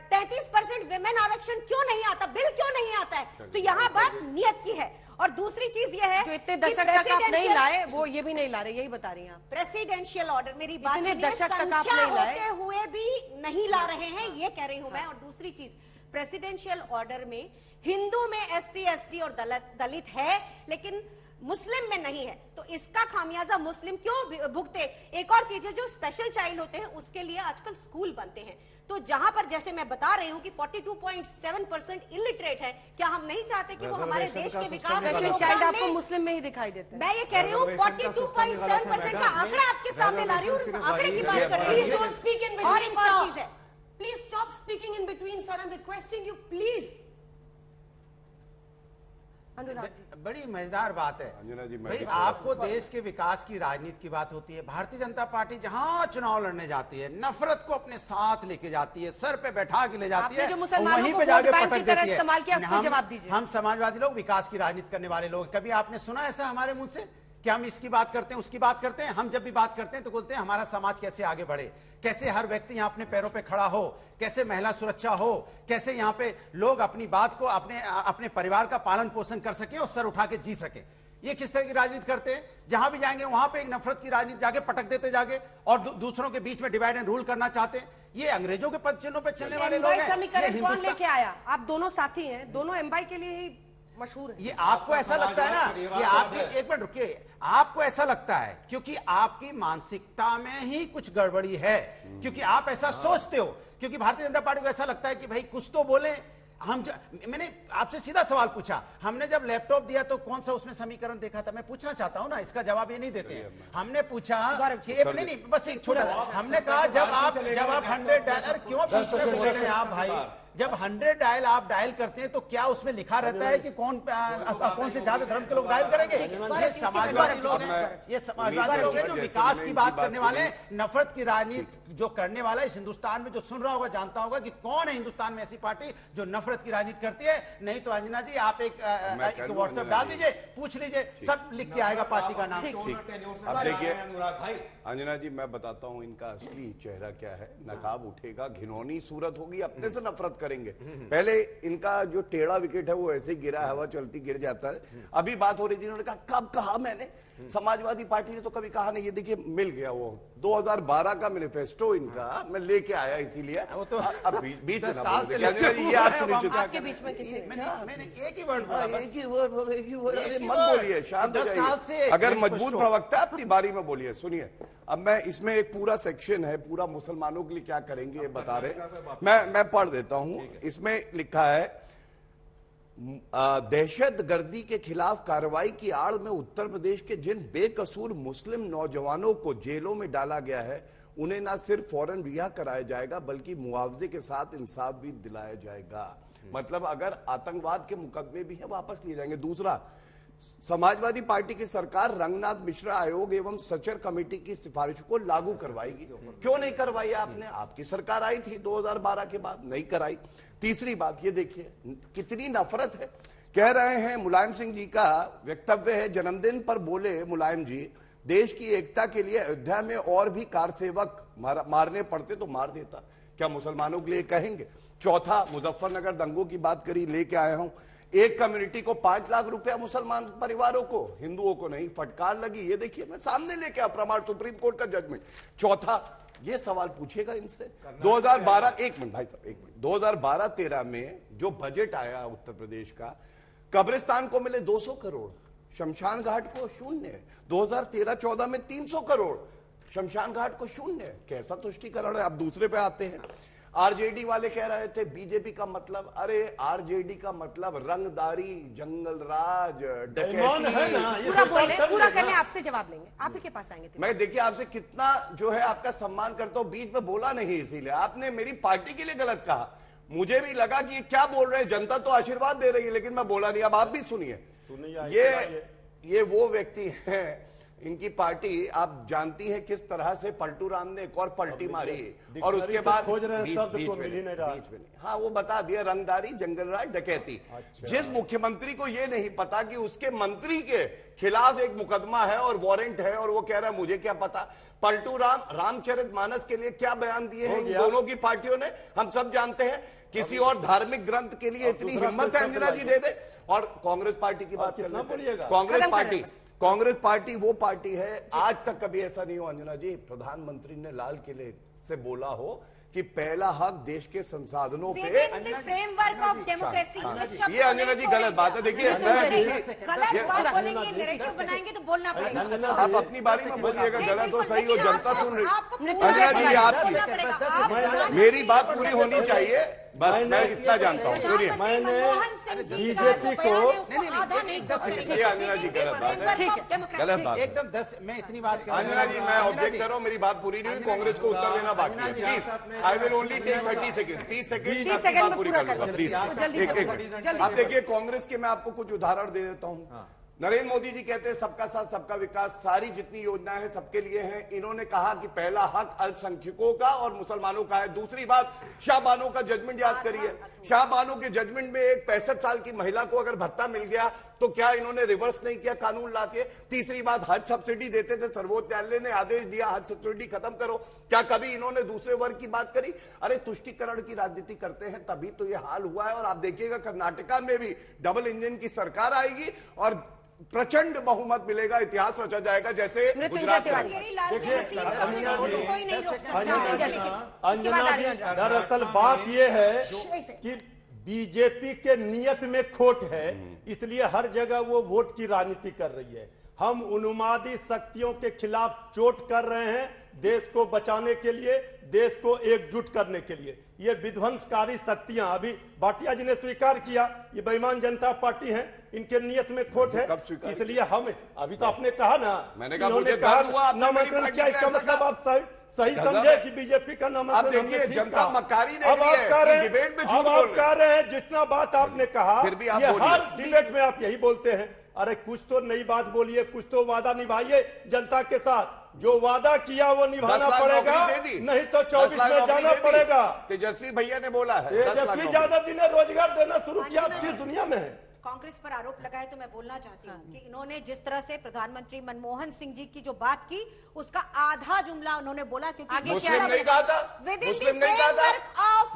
33% विमेन आरक्षण क्यों नहीं आता, बिल क्यों नहीं आता है? तो यहाँ बात नियत की है। और दूसरी चीज ये है जो इतने दशक तक आप नहीं लाए, वो ये भी नहीं ला रहे, यही बता रही हैं आप। प्रेसिडेंशियल ऑर्डर, मेरी बात इतने दशक तक आप नहीं लाए, होते हुए भी नहीं ला रहे हैं, ये कह रही हूं मैं। और दूसरी चीज, प्रेसिडेंशियल ऑर्डर में हिंदू में SC ST और दलित है, लेकिन मुस्लिम में नहीं है, तो इसका खामियाजा मुस्लिम क्यों भुगते? एक और चीज है, जो स्पेशल चाइल्ड होते हैं उसके लिए आजकल स्कूल बनते हैं, तो जहां पर जैसे मैं बता रही हूं कि 42.7% इलिटरेट है, क्या हम नहीं चाहते कि वो हमारे देश के विकास में चाइल्ड आपको मुस्लिम में ही दिखाई देते हैं? मैं ये कह रही हूँ 42.7% का आंकड़ा आपके सामने ला रही हूँ, आंकड़े की बात कर रही हूँ। डोंट स्पीक इन और एक और चीज है, please stop speaking in between sir, I am requesting you please. बड़ी मजेदार बात है भाई, आपको देश के विकास की राजनीति की बात होती है। भारतीय जनता पार्टी जहां चुनाव लड़ने जाती है, नफरत को अपने साथ लेके जाती है, सर पे बैठा के ले जाती है, वहीं पे जाके पटक देती है। जवाब दीजिए। हम समाजवादी लोग, विकास की राजनीति करने वाले लोग, कभी आपने सुना ऐसा हमारे मुंह से कि हम इसकी बात करते हैं, उसकी बात करते हैं? हम जब भी बात करते हैं तो बोलते हैं हमारा समाज कैसे आगे बढ़े, कैसे हर व्यक्ति यहाँ अपने पैरों पे खड़ा हो, कैसे महिला सुरक्षा हो, कैसे यहाँ पे लोग अपनी बात को, अपने परिवार का पालन पोषण कर सके और सर उठा के जी सके। ये किस तरह की राजनीति करते हैं? जहां भी जाएंगे वहां पे एक नफरत की राजनीति जाके पटक देते जाके, और दूसरों के बीच में डिवाइड एंड रूल करना चाहते हैं। ये अंग्रेजों के पद चिन्हों पे चलने वाले लोग हैं। समीकरण कौन लेके आया? आप दोनों साथी हैं, दोनों एमवाई के लिए ही मशहूर है। ये आपको ऐसा लगता है ना कि आप, एक मिनट रुकिए, आपको ऐसा लगता है क्योंकि आपकी मानसिकता में ही कुछ गड़बड़ी है, क्योंकि आप ऐसा सोचते हो, क्योंकि भारतीय जनता पार्टी को ऐसा लगता है कि भाई कुछ तो बोले, मैंने आपसे सीधा सवाल पूछा, हमने जब लैपटॉप दिया तो कौन सा उसमें समीकरण देखा था? मैं पूछना चाहता हूं ना, इसका जवाब ये नहीं देते हैं। हमने पूछा कि नहीं, बस एक छोटा, हमने कहा जब आप 100 डायल, क्यों बीच में बोल रहे हैं आप भाई? जब 100 डायल आप डायल करते हैं तो क्या उसमें लिखा रहता है कि कौन से जाति धर्म के लोग डायल करेंगे? ये समाजवादी लोग हैं, ये समाजवादी लोग हैं जो विकास की बात करने वाले, नफरत की राजनीति जो करने वाला इस हिंदुस्तान में जो सुन रहा होगा जानता होगा कि कौन है हिंदुस्तान में ऐसी पार्टी जो नफरत की राजनीति करती है। नहीं तो अंजना जी आप एक व्हाट्सएप डाल दीजिए, पूछ लीजिए, सब लिख के आएगा पार्टी का नाम। अब देखिए अंजना जी, मैं बताता हूं इनका असली चेहरा क्या है। नकाब उठेगा, घिनौनी सूरत होगी, अपने से नफरत करेंगे। पहले इनका जो टेढ़ा विकेट है वो ऐसे ही गिरा, हवा चलती गिर जाता है। अभी बात हो रही थी, उन्होंने कहा कब कहा मैंने? समाजवादी पार्टी ने तो कभी कहा नहीं। ये देखिए मिल गया, वो 2012 का मैनिफेस्टो इनका मैं लेके आया, इसीलिए वो तो अब बीच में साल से ये आप सुनिश्चित आपके बीच में किसी मैंने एक ही वर्ड बोला, अरे मत बोलिए, शांत हो जाइए। अगर मजबूत प्रवक्ता अपनी बारी में बोलिए। सुनिए, अब मैं इसमें एक पूरा सेक्शन है, पूरा मुसलमानों के लिए क्या करेंगे ये बता रहे। मैं पढ़ देता हूं। इसमें लिखा है, दहशतगर्दी के खिलाफ कार्रवाई की आड़ में उत्तर प्रदेश के जिन बेकसूर मुस्लिम नौजवानों को जेलों में डाला गया है, उन्हें न सिर्फ फौरन रिहा कराया जाएगा बल्कि मुआवजे के साथ इंसाफ भी दिलाया जाएगा। मतलब अगर आतंकवाद के मुकदमे भी हैं वापस लिए जाएंगे। दूसरा, समाजवादी पार्टी की सरकार रंगनाथ मिश्रा आयोग एवं सचर कमेटी की सिफारिश को लागू करवाएगी। क्यों नहीं करवाई आपने? आपकी सरकार आई थी 2012 के बाद, नहीं कराई। तीसरी बात ये देखिए कितनी नफरत है। कह रहे हैं मुलायम सिंह जी का वक्तव्य है, जन्मदिन पर बोले मुलायम जी, देश की एकता के लिए अयोध्या में और भी कार सेवक मारने पड़ते तो मार देता। क्या मुसलमानों के लिए कहेंगे? चौथा, मुजफ्फरनगर दंगों की बात करी, लेके आया हूं। एक कम्युनिटी को 5 लाख रुपया मुसलमान परिवारों को, हिंदुओं को नहीं, फटकार लगी। ये देखिए मैं सामने लेके आया प्रमाण, सुप्रीम कोर्ट का जजमेंट। चौथा, ये सवाल पूछेगा इनसे 2012, एक मिनट भाई साहब, एक मिनट, 2012-13 में जो बजट आया उत्तर प्रदेश का, कब्रिस्तान को मिले 200 करोड़, शमशान घाट को 0। 2013-14 में 300 करोड़, शमशान घाट को 0। कैसा तुष्टीकरण है? अब दूसरे पे आते हैं। आरजेडी वाले कह रहे थे बीजेपी का मतलब, अरे आरजेडी का मतलब रंगदारी, जंगल राज, डकैती। पूरा करने आपसे जवाब लेंगे, आप ही के पास आएंगे। मैं देखिए आपसे कितना जो है आपका सम्मान करता हूं, बीच में बोला नहीं, इसीलिए आपने मेरी पार्टी के लिए गलत कहा। मुझे भी लगा कि ये क्या बोल रहे हैं, जनता तो आशीर्वाद दे रही है, लेकिन मैं बोला नहीं। अब आप भी सुनिए, ये वो व्यक्ति हैं, इनकी पार्टी आप जानती हैं किस तरह से पलटू राम ने एक और पलटी मारी और उसके बाद बीच में हाँ वो बता दिया, रंगदारी, जंगलराज, डकैती। जिस मुख्यमंत्री को ये नहीं पता कि उसके मंत्री के खिलाफ एक मुकदमा है और वारंट है और वो कह रहा है मुझे क्या पता। पलटू राम रामचरितमानस के लिए क्या बयान दिए हैं इन दोनों की पार्टियों ने, हम सब जानते हैं। किसी और धार्मिक ग्रंथ के लिए इतनी हिम्मत है अंजना जी दे दे। और कांग्रेस पार्टी की बात कर लेते हैं। कांग्रेस पार्टी वो पार्टी है, आज तक कभी ऐसा नहीं हो अंजना जी प्रधानमंत्री ने लाल किले से बोला हो कि पहला हक देश के संसाधनों पे। फ्रेमवर्क ऑफ डेमोक्रेसी, ये अंजना जी गलत बात है। देखिए बनाएंगे तो बोलना पड़ेगा। आप अपनी बारी में बोलिएगा, गलत हो सही हो जनता सुन रही। अंजना जी आपकी मेरी बात पूरी होनी चाहिए, बस मैं इतना जानता हूँ। सुनिए, मैंने बीजेपी को ये अंजना जी गलत बात है, गलत बात एकदम। 10 मैं इतनी बात अंजना जी मैं ऑब्जेक्ट कर रहा हूँ, मेरी बात पूरी नहीं हुई, कांग्रेस को उत्तर देना बाकी है। Please I will only take 30 second, 30 second बात पूरी कर लूंगा प्लीज। अब देखिए कांग्रेस के मैं आपको कुछ उदाहरण दे देता हूँ। नरेंद्र मोदी जी कहते हैं सबका साथ सबका विकास, सारी जितनी योजनाएं हैं सबके लिए हैं। इन्होंने कहा कि पहला हक अल्पसंख्यकों का और मुसलमानों का है। दूसरी बात, शाहबानो का जजमेंट याद करिए। शाहबानो के जजमेंट में एक 65 साल की महिला को अगर भत्ता मिल गया तो क्या इन्होंने रिवर्स नहीं किया कानून लाके? तीसरी बात, हज सब्सिडी देते थे, सर्वोच्च न्यायालय ने आदेश दिया हज सब्सिडी खत्म करो। क्या कभी इन्होंने दूसरे वर्ग की बात करी? अरे तुष्टीकरण की राजनीति करते हैं तभी तो ये हाल हुआ है। और आप देखिएगा कर्नाटका में भी डबल इंजन की सरकार आएगी और प्रचंड बहुमत मिलेगा, इतिहास रचा जाएगा जैसे गुजरात में। अंजना जी दरअसल बात यह है कि बीजेपी के नियत में खोट है, इसलिए हर जगह वो वोट की राजनीति कर रही है। हम उन्मादी शक्तियों के खिलाफ चोट कर रहे हैं, देश को बचाने के लिए, देश को एकजुट करने के लिए। ये विध्वंसकारी शक्तियां, अभी भाटिया जी ने स्वीकार किया, ये बेईमान जनता पार्टी है, इनके नियत में खोट है, इसलिए हम अभी तो आपने कहा ना, मैंने कहा मुझे दर्द हुआ, नामांकन क्या, इसका मतलब आप सही समझे कि बीजेपी का नामांकन। अब देखिए जनता मक्कारी देख अब रही आप कह रहे है, हैं, डिबेट में अब झूठ आप बोल कह रहे हैं जितना बात आपने कहा, फिर भी आप ये बोलिए। हर डिबेट में आप यही बोलते हैं, अरे कुछ तो नई बात बोलिए, कुछ तो वादा निभाइए जनता के साथ, जो वादा किया वो निभाना पड़ेगा, नहीं तो 24 में जाना पड़ेगा। तेजस्वी भैया ने बोला है तेजस्वी यादव जी ने रोजगार देना शुरू किया, किस दुनिया में है? कांग्रेस पर आरोप लगाए तो मैं बोलना चाहती हूँ कि इन्होंने जिस तरह से प्रधानमंत्री मनमोहन सिंह जी की जो बात की, उसका आधा जुमला उन्होंने बोला, क्योंकि मुस्लिम नहीं कहा था, मुस्लिम नहीं कहा था,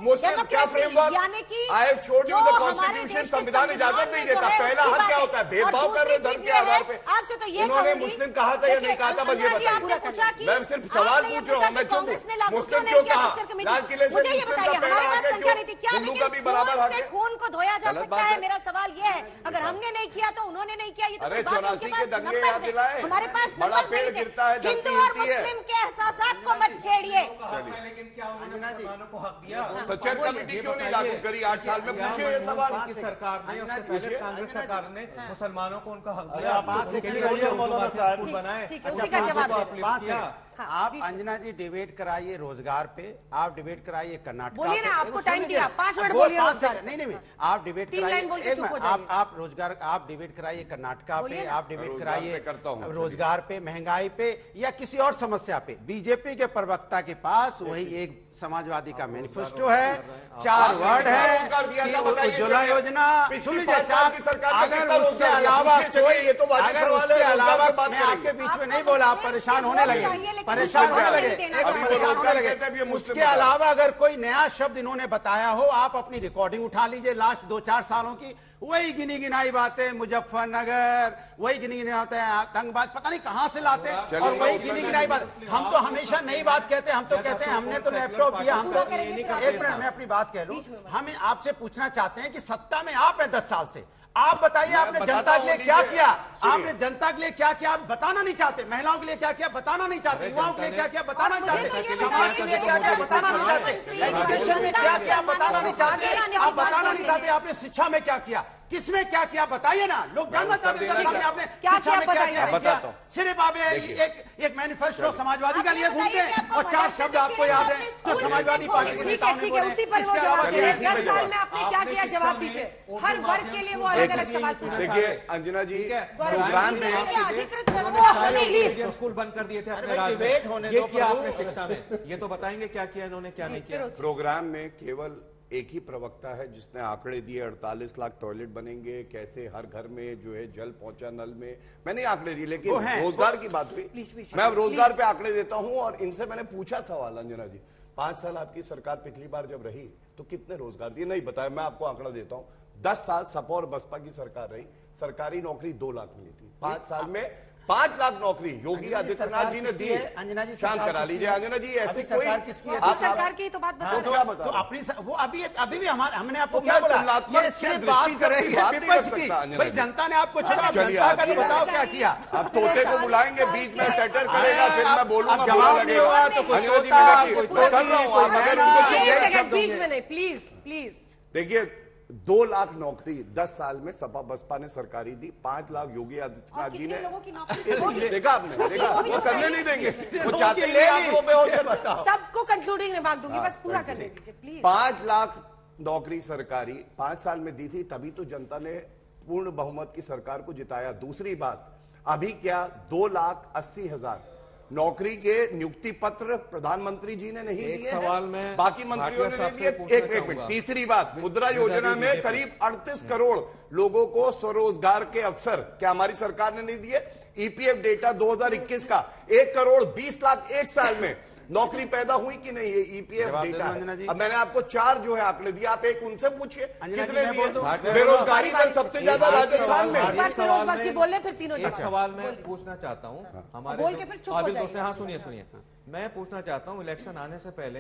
मुस्लिम क्या फ्रेमवर्क, यानी कि I have showed you the constitution, संविधान इजाजत नहीं देता। पहला हक क्या होता है, भेदभाव कर रहे धर्म के आधार पे। आपसे तो ये उन्होंने मुस्लिम कहा था या नहीं कहा था, बस ये बताइए। मैं सिर्फ सवाल पूछ रहा हूँ, मैं चुप हूँ। मुस्लिम क्यों कहा? लाल किले से मुस्लिम का पहला हक है, क्यों हिंदू का भी बराबर हक है? खून को धोया जा सकता है, मेरा सवाल ये है, अगर हमने नहीं किया तो उन्होंने नहीं किया। ये तो अरे 84 के दंगे याद दिलाए, हमारे पास बड़ा पेड़ गिरता है, हिंदू और मुस्लिम के एहसासात को मत छेड़िए। लेकिन क्या उन्होंने मुसलमानों को हक दिया? सच्चर कमेटी क्यों नहीं लागू करी 8 साल में? पूछिए ये सवाल। की सरकार ने, उससे पहले कांग्रेस सरकार ने मुसलमानों को उनका हक दिया, आप बात से कहिए मौलाना साहब, बनाए, उसी का जवाब आप अंजना जी डिबेट कराइए रोजगार पे, आप डिबेट कराइए कर्नाटक। बोलिए ना, आपको टाइम दिया, 5 मिनट बोलिए रोजगार। नहीं, आप डिबेट कराइए, आप रोजगार, आप डिबेट कराइए कर्नाटका पे, आप डिबेट कराइए रोजगार पे, महंगाई पे, या किसी और समस्या पे। बीजेपी के प्रवक्ता के पास वही एक समाजवादी का मैनिफेस्टो है, 4 वर्ड है, उज्ज्वला योजना। सुन लीजिए, अगर उसके अलावा मैं आपके बीच में नहीं बोला, आप परेशान होने लगे, परेशान होने लगे। उसके अलावा अगर कोई नया शब्द इन्होंने बताया हो, आप अपनी रिकॉर्डिंग उठा लीजिए लास्ट 2-4 सालों की, वही गिनी गिनाई बातें, मुजफ्फरनगर, वही गिनी गिनाई बातें, आतंकवाद, पता नहीं कहां से लाते हैं, और वही गिनी गिनाई बात। हम तो हमेशा नई बात कहते हैं, हम तो कहते हैं हमने तो लैपटॉप किया, हम तो। एक मिनट मैं अपनी बात कह लूं, हम आपसे पूछना चाहते हैं कि सत्ता में आप हैं 10 साल से, आप बताइए आपने जनता के लिए क्या किया, आपने जनता के लिए क्या किया, आप बताना नहीं चाहते, महिलाओं के लिए क्या किया बताना नहीं चाहते, युवाओं के लिए क्या किया बताना नहीं चाहते, समाज के लिए क्या किया बताना नहीं चाहते, एजुकेशन में क्या किया बताना नहीं चाहते, आप बताना नहीं चाहते, आपने शिक्षा में क्या किया, किसमें क्या किया बताइए ना, लोग जानना चाहते हैं आपने शिक्षा में क्या किया। सिर्फ आप एक मैनिफेस्टो समाजवादी का लिए घूमते हैं और 4 शब्द आपको याद है जो समाजवादी पार्टी के नेताओं ने बोले। इसके अलावा 10 साल में आपने क्या किया, जवाब दीजिए। हर वर्ग के लिए वो अलग अलग सवाल पूछे। देखिए अंजना जी, प्रोग्राम में स्कूल बंद कर दिए थे अपने राज्य में, ये किया आपने शिक्षा में, ये तो बताएंगे क्या किया इन्होंने, क्या नहीं किया। प्रोग्राम में केवल एक ही प्रवक्ता है जिसने आंकड़े दिए, 48 लाख टॉयलेट बनेंगे, कैसे हर घर में जो है जल पहुंचा नल में, मैंने आंकड़े दिए, लेकिन रोजगार की बात हुई, मैं अब रोजगार पे आंकड़े देता हूं। और इनसे मैंने पूछा सवाल, अंजना जी 5 साल आपकी सरकार पिछली बार जब रही तो कितने रोजगार दिए, नहीं बताया, मैं आपको आंकड़ा देता हूं। 10 साल सपा और बसपा की सरकार रही, सरकारी नौकरी 2 लाख मिली थी, 5 साल में 5 लाख नौकरी योगी आदित्यनाथ जी ने दी है। अंजना जी शांत करा लीजिए अंजना जी, ऐसी कोई सरकार की तो बात बता तो अपनी वो अभी भी हमने आपको क्या बोला, ये सिर्फ बात कर रही है विपक्ष की, भाई जनता ने आपको चुना, जनता का तो बताओ क्या किया। अब तोते को बुलाएंगे, बीच में टटर करेगा, फिर मैं बोलूंगा, जवाब नहीं होगा तो कोई कर रहा हूँ, अगर उनको बीच में नहीं, प्लीज। देखिए 2 लाख नौकरी 10 साल में सपा बसपा ने सरकारी दी, 5 लाख योगी आदित्यनाथ जी ने। देखा आपने, देखा वो करने नहीं देंगे, वो चाहते हैं आंकड़ों पे हो। सबको कंक्लूडिंग में भाग दूंगी, बस पूरा करने दीजिए प्लीज। 5 लाख नौकरी सरकारी 5 साल में दी थी, तभी तो जनता ने पूर्ण बहुमत की सरकार को जिताया। दूसरी बात, अभी क्या 2,80,000 नौकरी के नियुक्ति पत्र प्रधानमंत्री जी ने नहीं दिए, सवाल में बाकी मंत्रियों ने नहीं दिए। एक मिनट, तीसरी बात, मुद्रा योजना में करीब 38 करोड़ लोगों को स्वरोजगार के अवसर क्या हमारी सरकार ने नहीं दिए। ईपीएफ डेटा 2021 का 1 करोड़ 20 लाख 1 साल में नौकरी पैदा हुई कि नहीं, ये ईपीएफ डेटा है। अब मैंने आपको 4 जो है आंकड़े दिए, आप एक उनसे पूछिए कितने दिए। बेरोजगारी दर सबसे ज्यादा राजस्थान में। बोले फिर तीनों एक सवाल मैं पूछना चाहता हूँ हमारे दोस्त, हाँ सुनिए, मैं पूछना चाहता हूँ, इलेक्शन आने से पहले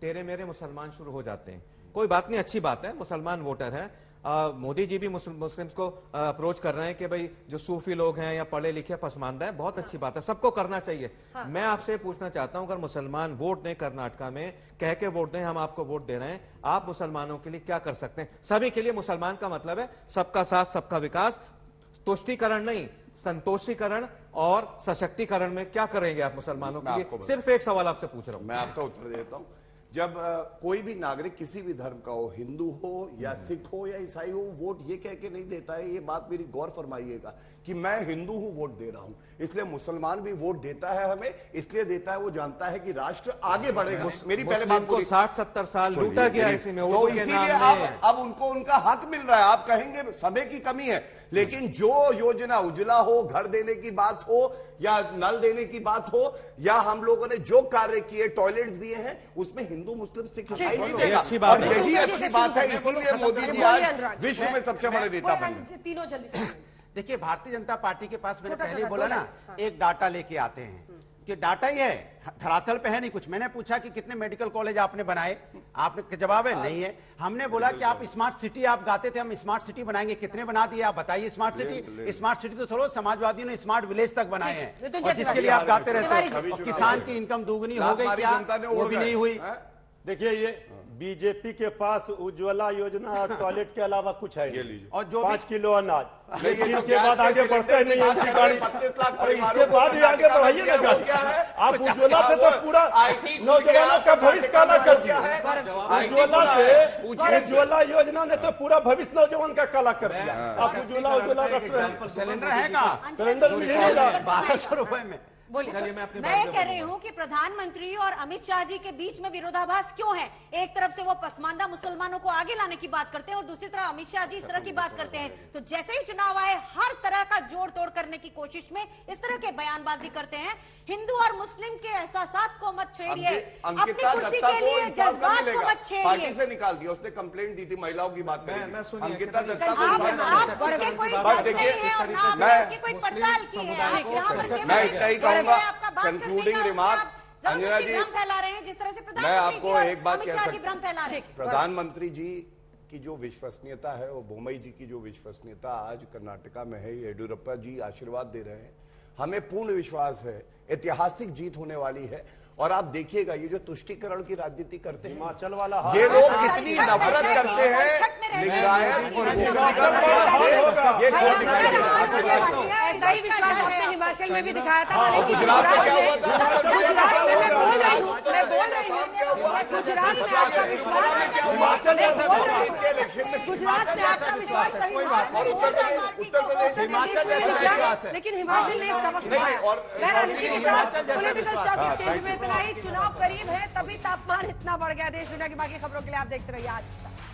तेरे मेरे मुसलमान शुरू हो जाते हैं, कोई बात नहीं, अच्छी बात है, मुसलमान वोटर है, मोदी जी भी मुस्लिम्स को अप्रोच कर रहे हैं कि भाई जो सूफी लोग हैं या पढ़े लिखे पसमानदा हैं, बहुत अच्छी बात है, सबको करना चाहिए। मैं आपसे पूछना चाहता हूं, अगर मुसलमान वोट दें कर्नाटका में, कह के वोट दें हम आपको वोट दे रहे हैं, आप मुसलमानों के लिए क्या कर सकते हैं? सभी के लिए मुसलमान का मतलब है सबका साथ सबका विकास, तुष्टीकरण नहीं, संतोषीकरण और सशक्तिकरण में क्या करेंगे आप मुसलमानों के लिए? सिर्फ एक सवाल आपसे पूछ रहा हूं। मैं आपका उत्तर देता हूं। जब कोई भी नागरिक किसी भी धर्म का हो, हिंदू हो या सिख हो या ईसाई हो, वोट ये कह के नहीं देता है, ये बात मेरी गौर फरमाइएगा कि मैं हिंदू हूं वोट दे रहा हूं, इसलिए मुसलमान भी वोट देता है हमें, इसलिए देता है वो जानता है कि राष्ट्र आगे बढ़ेगा। मेरी पहले बात को 60-70 साल लूटा गया इसी में, तो इसीलिए अब उनको उनका हक मिल रहा है। आप कहेंगे समय की कमी है, लेकिन जो योजना उजला हो, घर देने की बात हो या नल देने की बात हो, या हम लोगों ने जो कार्य किए, टॉयलेट्स दिए हैं, उसमें हिंदू मुस्लिम सिख ईसाई नहीं देगा। अच्छी बात और यही अच्छी बात है, इसीलिए मोदी जी आज विश्व में सबसे बड़े नेता बन गए। तीनों जल्दी से देखिए, भारतीय जनता पार्टी के पास मैंने पहले बोला ना, एक डाटा लेके आते हैं कि डाटा ही है, धरातल पे है नहीं कुछ। मैंने पूछा कि कितने मेडिकल कॉलेज आपने बनाए, आपने जवाब है नहीं है। हमने बोला कि आप स्मार्ट सिटी आप गाते थे, हम स्मार्ट सिटी बनाएंगे, कितने बना दिए आप बताइए स्मार्ट सिटी? स्मार्ट सिटी तो थोड़ा समाजवादियों ने स्मार्ट विलेज तक बनाए हैं, और जिसके लिए आप गाते रहते हो। किसान की इनकम दुगुनी हो गई क्या? वो भी नहीं हुई। देखिए, ये बीजेपी के पास उज्ज्वला योजना और टॉयलेट के अलावा कुछ है नहीं। और जो 5 किलो अनाज, लेकिन के बाद आगे बढ़ते नहीं है उनकी गाड़ी। इसके बाद ही आगे बढ़ाइए ना गाड़ी। आप उज्ज्वला से तो पूरा नौजवानों का भविष्य काला कर दिया। उज्ज्वला से, उज्ज्वला योजना ने तो पूरा भविष्य नौजवान का काला कर दिया। आप उज्ज्वला का सिलेंडर है कहाँ? सिलेंडर मिल नहीं रहा 1200 रुपए में। मैं कह रही हूँ कि प्रधानमंत्री और अमित शाह जी के बीच में विरोधाभास क्यों है? एक तरफ से वो पसमानदा मुसलमानों को आगे लाने की बात करते हैं और दूसरी तरफ अमित शाह जी इस तरह की बात करते हैं। तो जैसे ही चुनाव आए, हर तरह का जोड़ तोड़ करने की कोशिश में इस तरह के बयानबाजी करते हैं। हिंदू और मुस्लिम के एहसासात को मत छेड़िए, अपनी कुर्सी के लिए जज्बात को मत छेड़िए। पार्टी से निकाल दिया उसने, कंप्लेंट दी थी महिलाओं की बात करें। अंकिता दत्ता को मैं इतना ही कहूंगा, कंक्लूडिंग रिमार्क, अंजना जी फैला रहे हैं जिस तरह से मैं आपको एक बात कह भ्रम फैला रहे हैं। प्रधानमंत्री जी की जो विश्वसनीयता है, वो बोम्मई जी की जो विश्वसनीयता आज कर्नाटका में है, येडियुरप्पा जी आशीर्वाद दे रहे हैं, हमें पूर्ण विश्वास है ऐतिहासिक जीत होने वाली है। और आप देखिएगा, ये जो तुष्टीकरण की राजनीति करते हैं हिमाचल वाला, ये लोग कितनी नफरत करते हैं लिंगायत और ये कौन दिखाई दे रहा है? ऐसा ही विश्वास आपने हिमाचल में भी दिखाया था। गुजरात में क्या हुआ था? गुजरात में मैं बोल रही हूँ, गुजरात में आपका विश्वास, हिमाचल इसके इलेक्शन में गुजरात में आपका विश्वास सही बात, और उत्तर प्रदेश हिमाचल जैसा विश्वास है। लेकिन हिमाचल ने एक सबक सिखाया। बहरहाल इसी के साथ पॉलिटिकल स्टॉक एक्सचेंज में इतना ही, चुनाव करीब है तभी तापमान इतना बढ़ गया। देश दुनिया की बाकी खबरों के लिए आप देखते रहिए आज तक।